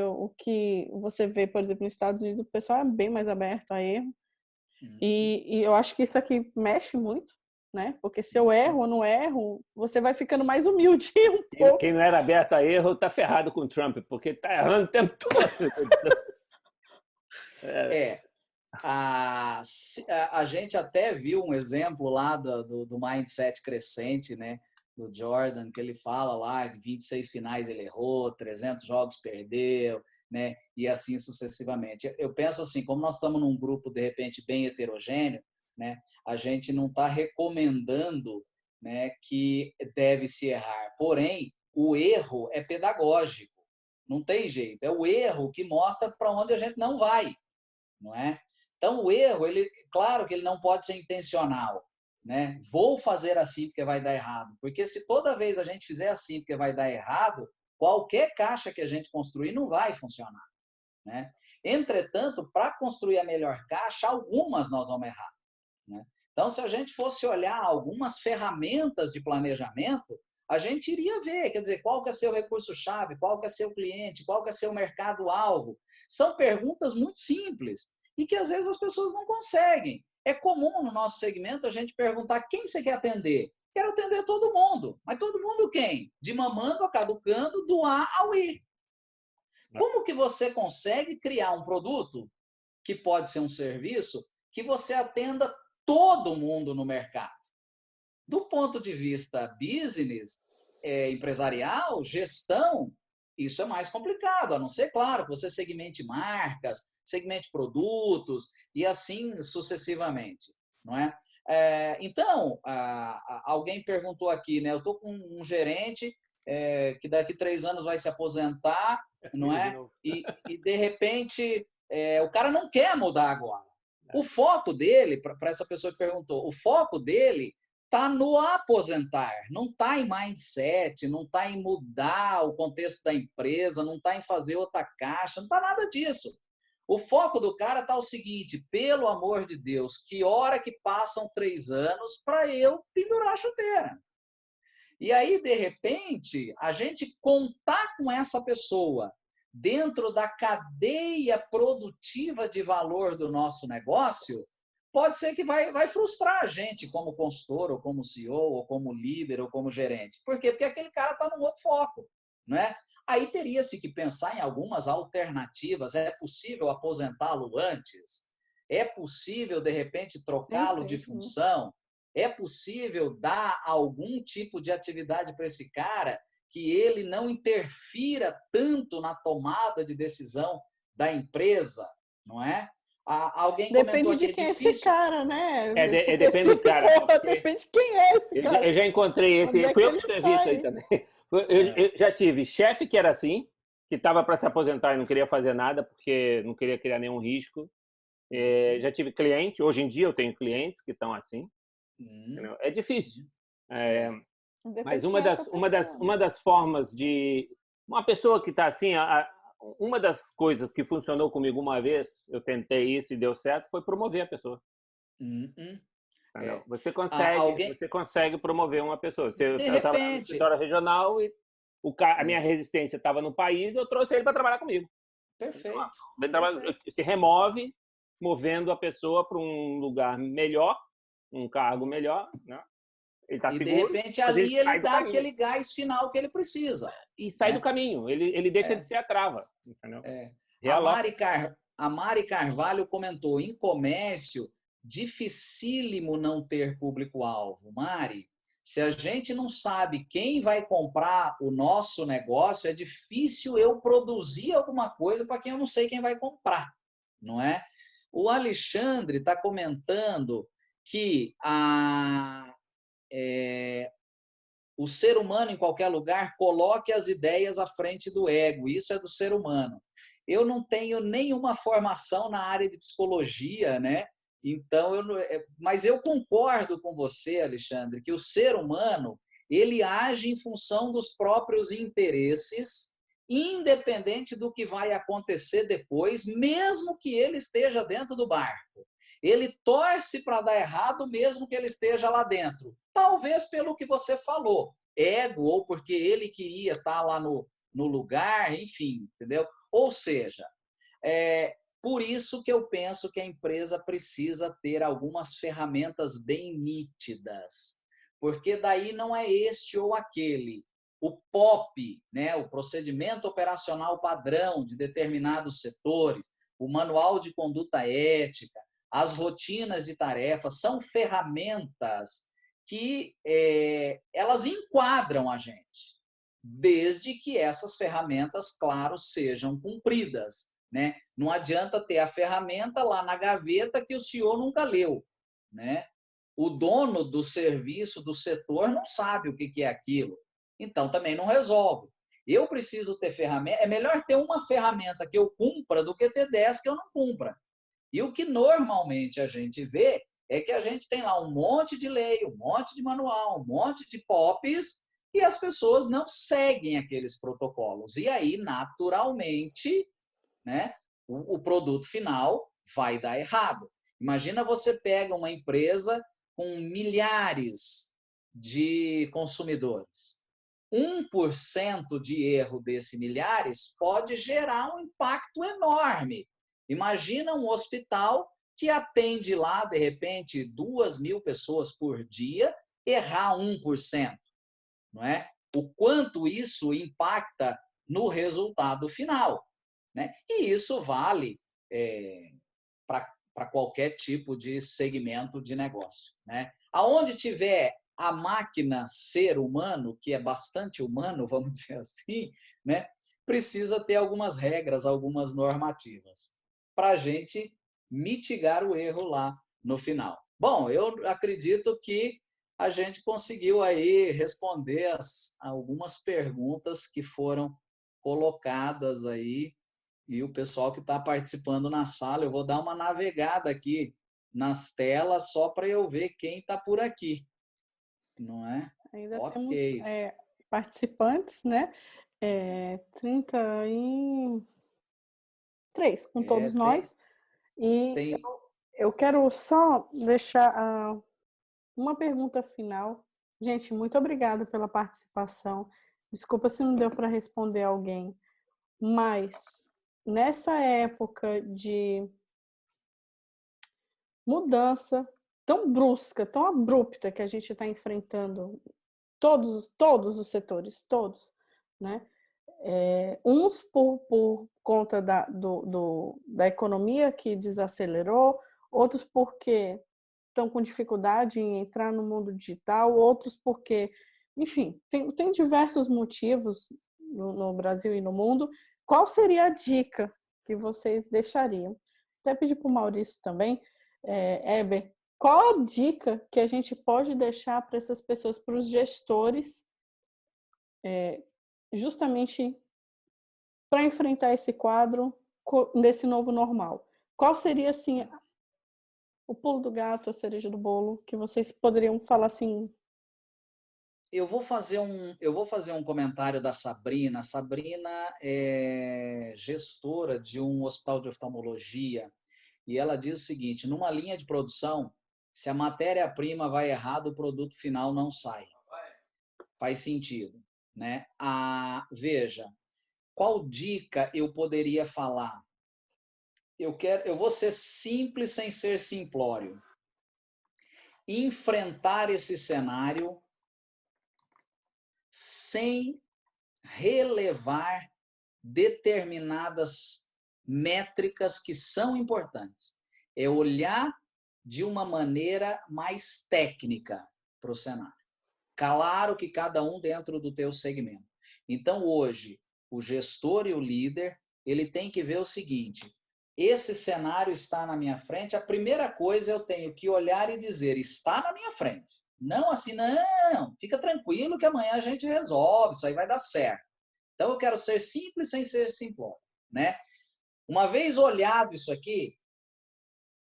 O que você vê, por exemplo, nos Estados Unidos, o pessoal é bem mais aberto a erro. E eu acho que isso aqui mexe muito. Né? Porque se eu erro ou não erro, você vai ficando mais humilde um pouco. Quem não era aberto a erro tá ferrado com o Trump, porque tá errando o tempo todo. A gente até viu um exemplo lá do mindset crescente, né? Do Jordan, que ele fala lá que 26 finais ele errou, 300 jogos perdeu, né? E assim sucessivamente. Eu penso assim, como nós estamos num grupo, de repente, bem heterogêneo, né? A gente não está recomendando, né, que deve se errar. Porém, o erro é pedagógico. Não tem jeito. É o erro que mostra para onde a gente não vai, não é? Então, o erro, claro que ele não pode ser intencional, né? Vou fazer assim porque vai dar errado. Porque se toda vez a gente fizer assim porque vai dar errado, qualquer caixa que a gente construir não vai funcionar, né? Entretanto, para construir a melhor caixa, algumas nós vamos errar. Né? Então, se a gente fosse olhar algumas ferramentas de planejamento, a gente iria ver, quer dizer, qual que é seu recurso-chave, qual que é seu cliente, qual que é seu mercado-alvo. São perguntas muito simples e que às vezes as pessoas não conseguem. É comum no nosso segmento a gente perguntar quem você quer atender. Quero atender todo mundo. Mas todo mundo quem? De mamando a caducando, do A ao I. Como que você consegue criar um produto, que pode ser um serviço, que você atenda todo mundo no mercado? Do ponto de vista business, empresarial, gestão, isso é mais complicado, a não ser, claro, que você segmente marcas, segmente produtos e assim sucessivamente, não é? Então, alguém perguntou aqui, né? Eu estou com um gerente que daqui 3 anos vai se aposentar, não é? E de repente, o cara não quer mudar agora. O foco dele, para essa pessoa que perguntou, o foco dele está no aposentar, não está em mindset, não está em mudar o contexto da empresa, não está em fazer outra caixa, não está nada disso. O foco do cara está o seguinte: pelo amor de Deus, que hora que passam 3 anos para eu pendurar a chuteira? E aí, de repente, a gente contar com essa pessoa dentro da cadeia produtiva de valor do nosso negócio, pode ser que vai frustrar a gente como consultor, ou como CEO, ou como líder, ou como gerente. Por quê? Porque aquele cara está num outro foco, né? Aí teria-se que pensar em algumas alternativas. É possível aposentá-lo antes? É possível, de repente, trocá-lo de Sim. função? É possível dar algum tipo de atividade para esse cara que ele não interfira tanto na tomada de decisão da empresa, não é? Alguém comentou Depende aqui, de é quem é esse difícil. cara, né? Porque Depende se do cara. for, depende de quem é esse cara. Eu já encontrei esse, Onde é fui que eu que ele escrevi tá isso aí aí? também. Eu já tive chefe que era assim, que estava para se aposentar e não queria fazer nada porque não queria criar nenhum risco. Já tive cliente, hoje em dia eu tenho clientes que estão assim. Entendeu? É difícil. Mas Depende de quem é essa pessoa. uma das formas de... Uma pessoa que está assim... Uma das coisas que funcionou comigo uma vez, eu tentei isso e deu certo, foi promover a pessoa. É. Você Alguém, consegue promover uma pessoa. Eu de trabalhava no repente, escritório regional e a minha resistência estava no país, eu trouxe ele para trabalhar comigo. perfeito. Se remove, movendo a pessoa para um lugar melhor, um cargo melhor, né? Ele está E de seguro, repente mas ele ali ele sai do dá caminho. aquele gás final que ele precisa. E sai né? do caminho. Ele deixa de ser a trava. Entendeu? A Mari Carvalho comentou, em comércio, dificílimo não ter público-alvo. Mari, se a gente não sabe quem vai comprar o nosso negócio, é difícil eu produzir alguma coisa para quem eu não sei quem vai comprar, não é? O Alexandre está comentando que o ser humano, em qualquer lugar, coloque as ideias à frente do ego. Isso é do ser humano. Eu não tenho nenhuma formação na área de psicologia, né? Então, mas eu concordo com você, Alexandre, que o ser humano ele age em função dos próprios interesses, independente do que vai acontecer depois, mesmo que ele esteja dentro do barco. Ele torce para dar errado, mesmo que ele esteja lá dentro. Talvez pelo que você falou, ego, ou porque ele queria estar lá no lugar, enfim, entendeu? Ou seja, por isso que eu penso que a empresa precisa ter algumas ferramentas bem nítidas, porque daí não é este ou aquele. O POP, né, o procedimento operacional padrão de determinados setores, o manual de conduta ética, as rotinas de tarefas, são ferramentas que elas enquadram a gente, desde que essas ferramentas, claro, sejam cumpridas. Né? Não adianta ter a ferramenta lá na gaveta que o senhor nunca leu. Né? O dono do serviço, do setor, não sabe o que é aquilo. Então, também não resolve. Eu preciso ter ferramenta. É melhor ter uma ferramenta que eu cumpra do que ter 10 que eu não cumpra. E o que normalmente a gente vê é que a gente tem lá um monte de lei, um monte de manual, um monte de POPs e as pessoas não seguem aqueles protocolos. E aí, naturalmente, né, o produto final vai dar errado. Imagina você pega uma empresa com milhares de consumidores. 1% de erro desse milhares pode gerar um impacto enorme. Imagina um hospital que atende lá, de repente, 2.000 pessoas por dia, errar 1%. Não é? O quanto isso impacta no resultado final. Né? E isso vale para qualquer tipo de segmento de negócio. Né? Aonde tiver a máquina ser humano, que é bastante humano, vamos dizer assim, né? Precisa ter algumas regras, algumas normativas, para a gente mitigar o erro lá no final. Bom, eu acredito que a gente conseguiu aí responder algumas perguntas que foram colocadas aí, e o pessoal que está participando na sala, eu vou dar uma navegada aqui nas telas só para eu ver quem está por aqui, não é? Ainda Ok. temos participantes, né? 33 com todos nós. E eu quero só deixar uma pergunta final. Gente, muito obrigada pela participação. Desculpa se não deu para responder alguém, mas nessa época de mudança tão brusca, tão abrupta que a gente está enfrentando, todos os setores, todos, né? Uns por conta da economia que desacelerou, outros porque estão com dificuldade em entrar no mundo digital, outros porque, enfim, tem diversos motivos no Brasil e no mundo. Qual seria a dica que vocês deixariam? Até pedir para o Maurício também, Heber, qual a dica que a gente pode deixar para essas pessoas, para os gestores, justamente para enfrentar esse quadro desse novo normal? Qual seria, assim, o pulo do gato, a cereja do bolo, que vocês poderiam falar assim? Eu vou fazer um comentário da Sabrina. A Sabrina é gestora de um hospital de oftalmologia e ela diz o seguinte: numa linha de produção, se a matéria-prima vai errado, o produto final não sai. Faz sentido, né? Veja, qual dica eu poderia falar? Eu vou ser simples sem ser simplório. Enfrentar esse cenário sem relevar determinadas métricas que são importantes. É olhar de uma maneira mais técnica para o cenário. Claro que cada um dentro do teu segmento. Então, hoje, o gestor e o líder, ele tem que ver o seguinte: esse cenário está na minha frente, a primeira coisa eu tenho que olhar e dizer, está na minha frente. Não assim, não, fica tranquilo que amanhã a gente resolve, isso aí vai dar certo. Então, eu quero ser simples sem ser simplório, né? Uma vez olhado isso aqui,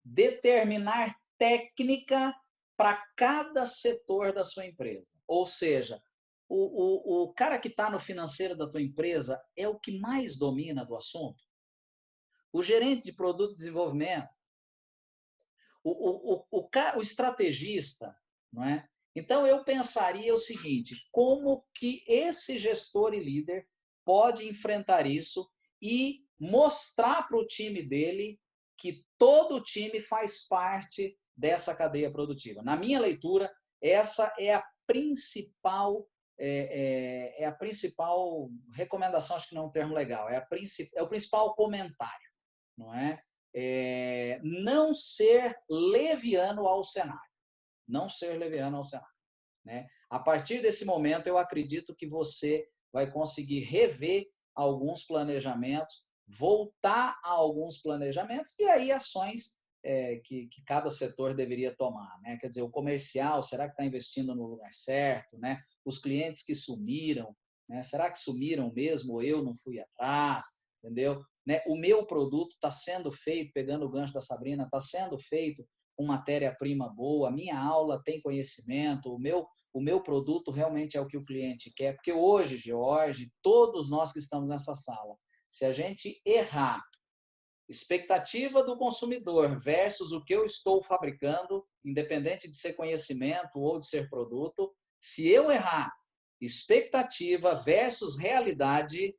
determinar técnica para cada setor da sua empresa. Ou seja, o cara que está no financeiro da tua empresa é o que mais domina do assunto. O gerente de produto de desenvolvimento, o estrategista, não é? Então, eu pensaria o seguinte: como que esse gestor e líder pode enfrentar isso e mostrar para o time dele que todo o time faz parte dessa cadeia produtiva. Na minha leitura, essa é a principal recomendação, acho que não é um termo legal, é o principal comentário, não é? Não ser leviano ao cenário. Não ser leviano ao cenário, né? A partir desse momento, eu acredito que você vai conseguir rever alguns planejamentos, voltar a alguns planejamentos e aí ações que cada setor deveria tomar, né? Quer dizer, o comercial, será que está investindo no lugar certo, né? Os clientes que sumiram, né? Será que sumiram mesmo ou eu não fui atrás, entendeu? Né? O meu produto está sendo feito, pegando o gancho da Sabrina, está sendo feito com matéria-prima boa, a minha aula tem conhecimento, o meu produto realmente é o que o cliente quer, porque hoje, George, todos nós que estamos nessa sala, se a gente errar expectativa do consumidor versus o que eu estou fabricando, independente de ser conhecimento ou de ser produto, se eu errar expectativa versus realidade,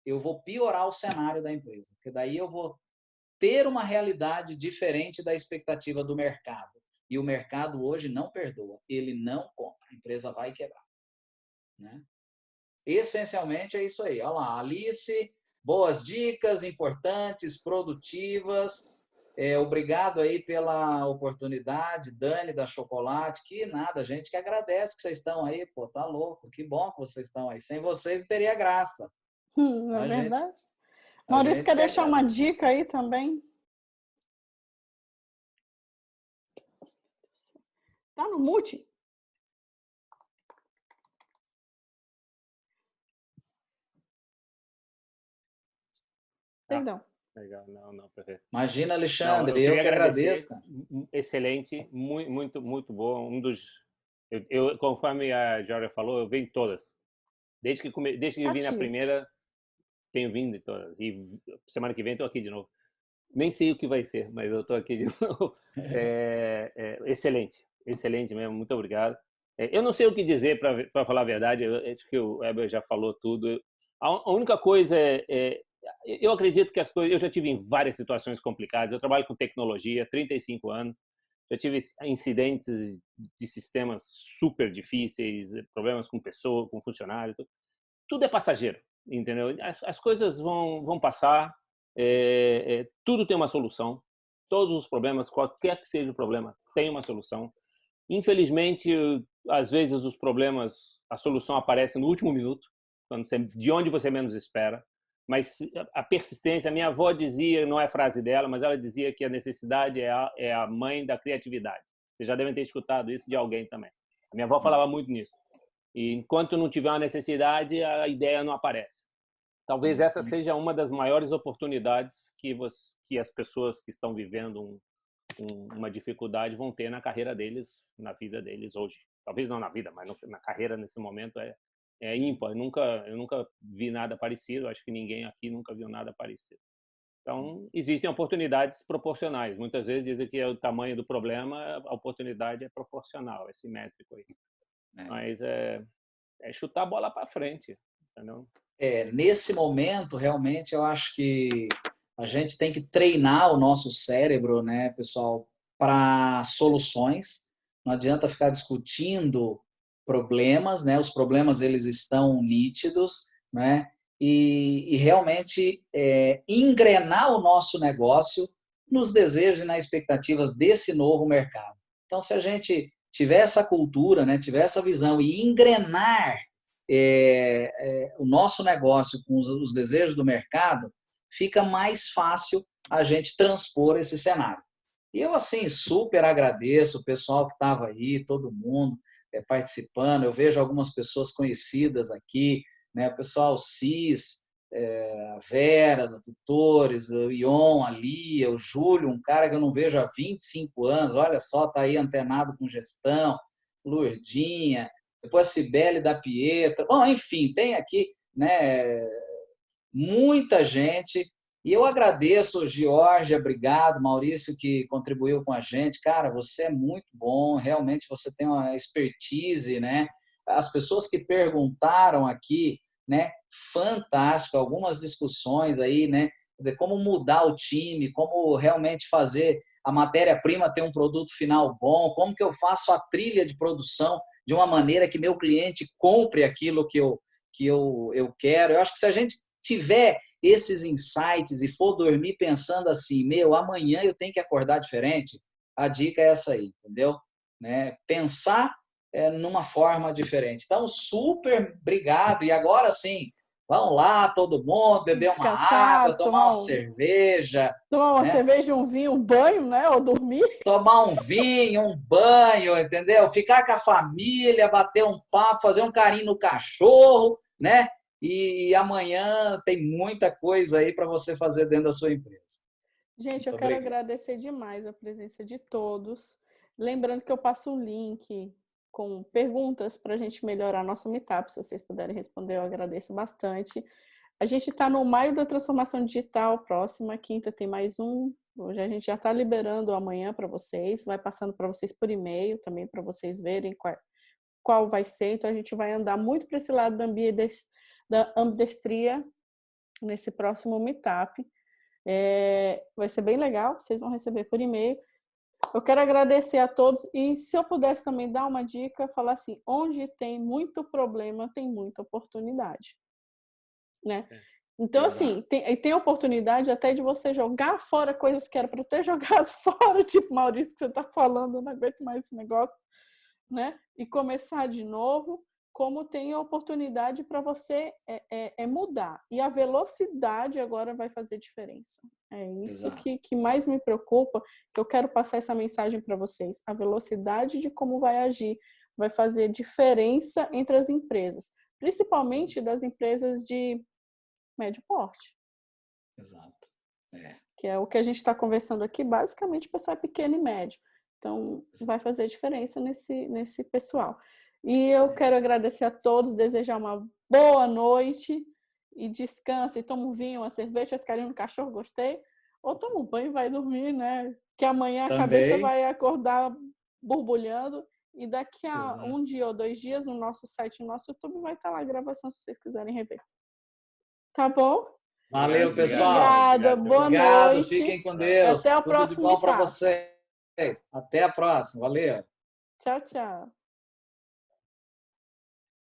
eu vou piorar o cenário da empresa, porque daí eu vou ter uma realidade diferente da expectativa do mercado. E o mercado hoje não perdoa, ele não compra, a empresa vai quebrar, né? Essencialmente é isso aí. Olha lá, Alice, boas dicas, importantes, produtivas. Obrigado aí pela oportunidade, Dani da Chocolate, que nada, a gente que agradece que vocês estão aí, pô, tá louco, que bom que vocês estão aí. Sem vocês não teria graça. Não é verdade? Maurício, quer deixar uma dica aí também? Tá no mute? Perdão. Legal, não, perfeito. Imagina, Alexandre, eu que agradeço. Excelente, muito, muito bom. Conforme a Jória falou, eu venho em todas. Desde que vim na primeira, tenho vindo em todas. E semana que vem estou aqui de novo. Nem sei o que vai ser, mas eu estou aqui de novo. Excelente mesmo, muito obrigado. Eu não sei o que dizer, para falar a verdade, acho que o Heber já falou tudo. A única coisa eu acredito que as coisas... Eu já tive em várias situações complicadas, eu trabalho com tecnologia, 35 anos, já tive incidentes de sistemas super difíceis, problemas com pessoas, com funcionários, tudo é passageiro, entendeu? As coisas vão passar, tudo tem uma solução, Todos os problemas, qualquer que seja o problema, tem uma solução. Infelizmente, às vezes os problemas, a solução aparece no último minuto, de onde você menos espera. Mas a persistência, a minha avó dizia, não é frase dela, mas ela dizia que a necessidade é a mãe da criatividade. Vocês já devem ter escutado isso de alguém também. A minha avó falava muito nisso. E enquanto não tiver uma necessidade, a ideia não aparece. Talvez essa seja uma das maiores oportunidades que as pessoas que estão vivendo uma dificuldade vão ter na carreira deles, na vida deles hoje. Talvez não na vida, mas na carreira nesse momento é ímpar. Eu nunca vi nada parecido. Acho que ninguém aqui nunca viu nada parecido. Então, existem oportunidades proporcionais. Muitas vezes dizem que é o tamanho do problema, a oportunidade é proporcional, é simétrico aí. Mas é chutar a bola para frente, entendeu? Nesse momento, realmente, eu acho que a gente tem que treinar o nosso cérebro, né, pessoal, para soluções. Não adianta ficar discutindo problemas, né? Os problemas eles estão nítidos, né? E realmente engrenar o nosso negócio nos desejos e nas expectativas desse novo mercado. Então, se a gente tiver essa cultura, né, tiver essa visão e engrenar o nosso negócio com os desejos do mercado, fica mais fácil a gente transpor esse cenário. E eu, assim, super agradeço o pessoal que estava aí, todo mundo participando. Eu vejo algumas pessoas conhecidas aqui, né? O pessoal Cis, a Vera, da Tutores, o Ion, a Lia, o Júlio, um cara que eu não vejo há 25 anos, olha só, está aí antenado com gestão, Lourdinha, depois a Cibele da Pietra. Bom, enfim, tem aqui, né, muita gente. E eu agradeço, Georgia, obrigado, Maurício, que contribuiu com a gente. Cara, você é muito bom, realmente você tem uma expertise, né? As pessoas que perguntaram aqui, né? Fantástico, algumas discussões aí, né? Quer dizer, como mudar o time, como realmente fazer a matéria-prima ter um produto final bom, como que eu faço a trilha de produção de uma maneira que meu cliente compre aquilo que eu quero. Eu acho que se a gente tiver esses insights e for dormir pensando assim, amanhã eu tenho que acordar diferente, a dica é essa aí, entendeu? Né? Pensar numa forma diferente. Então, super obrigado. E agora sim, vamos lá, todo mundo, beber uma água, tomar uma cerveja. Tomar uma cerveja, um vinho, um banho, né? Ou dormir. Tomar um vinho, um banho, entendeu? Ficar com a família, bater um papo, fazer um carinho no cachorro, né? E amanhã tem muita coisa aí para você fazer dentro da sua empresa. Gente, eu quero agradecer demais a presença de todos. Lembrando que eu passo o link com perguntas para a gente melhorar nosso meetup. Se vocês puderem responder, eu agradeço bastante. A gente está no Maio da Transformação Digital, próxima quinta tem mais um. Hoje a gente já está liberando amanhã para vocês. Vai passando para vocês por e-mail também, para vocês verem qual vai ser. Então, a gente vai andar muito para esse lado da ambidestria nesse próximo meetup. Vai ser bem legal, vocês vão receber por e-mail. Eu quero agradecer a todos e se eu pudesse também dar uma dica, falar assim, onde tem muito problema, tem muita oportunidade, né? Então, assim, tem oportunidade até de você jogar fora coisas que era para ter jogado fora, tipo, Maurício, que você está falando, eu não aguento mais esse negócio, né? E começar de novo, como tem a oportunidade para você mudar. E a velocidade agora vai fazer diferença. É isso que mais me preocupa, que eu quero passar essa mensagem para vocês. A velocidade de como vai agir vai fazer diferença entre as empresas, principalmente das empresas de médio porte. Exato. Que é o que a gente está conversando aqui, basicamente o pessoal é pequeno e médio. Então, vai fazer diferença nesse pessoal. E eu quero agradecer a todos, desejar uma boa noite e descanse, toma um vinho, uma cerveja, faz carinho no cachorro, gostei. Ou toma um banho e vai dormir, né? Que amanhã a cabeça vai acordar borbulhando e daqui a um dia ou 2 dias no nosso site, no nosso YouTube, vai estar lá a gravação se vocês quiserem rever. Tá bom? Valeu, pessoal. Obrigada, boa noite. Fiquem com Deus. Até o Tudo próximo de bom para meetup. você. Até a próxima. Valeu. Tchau, tchau.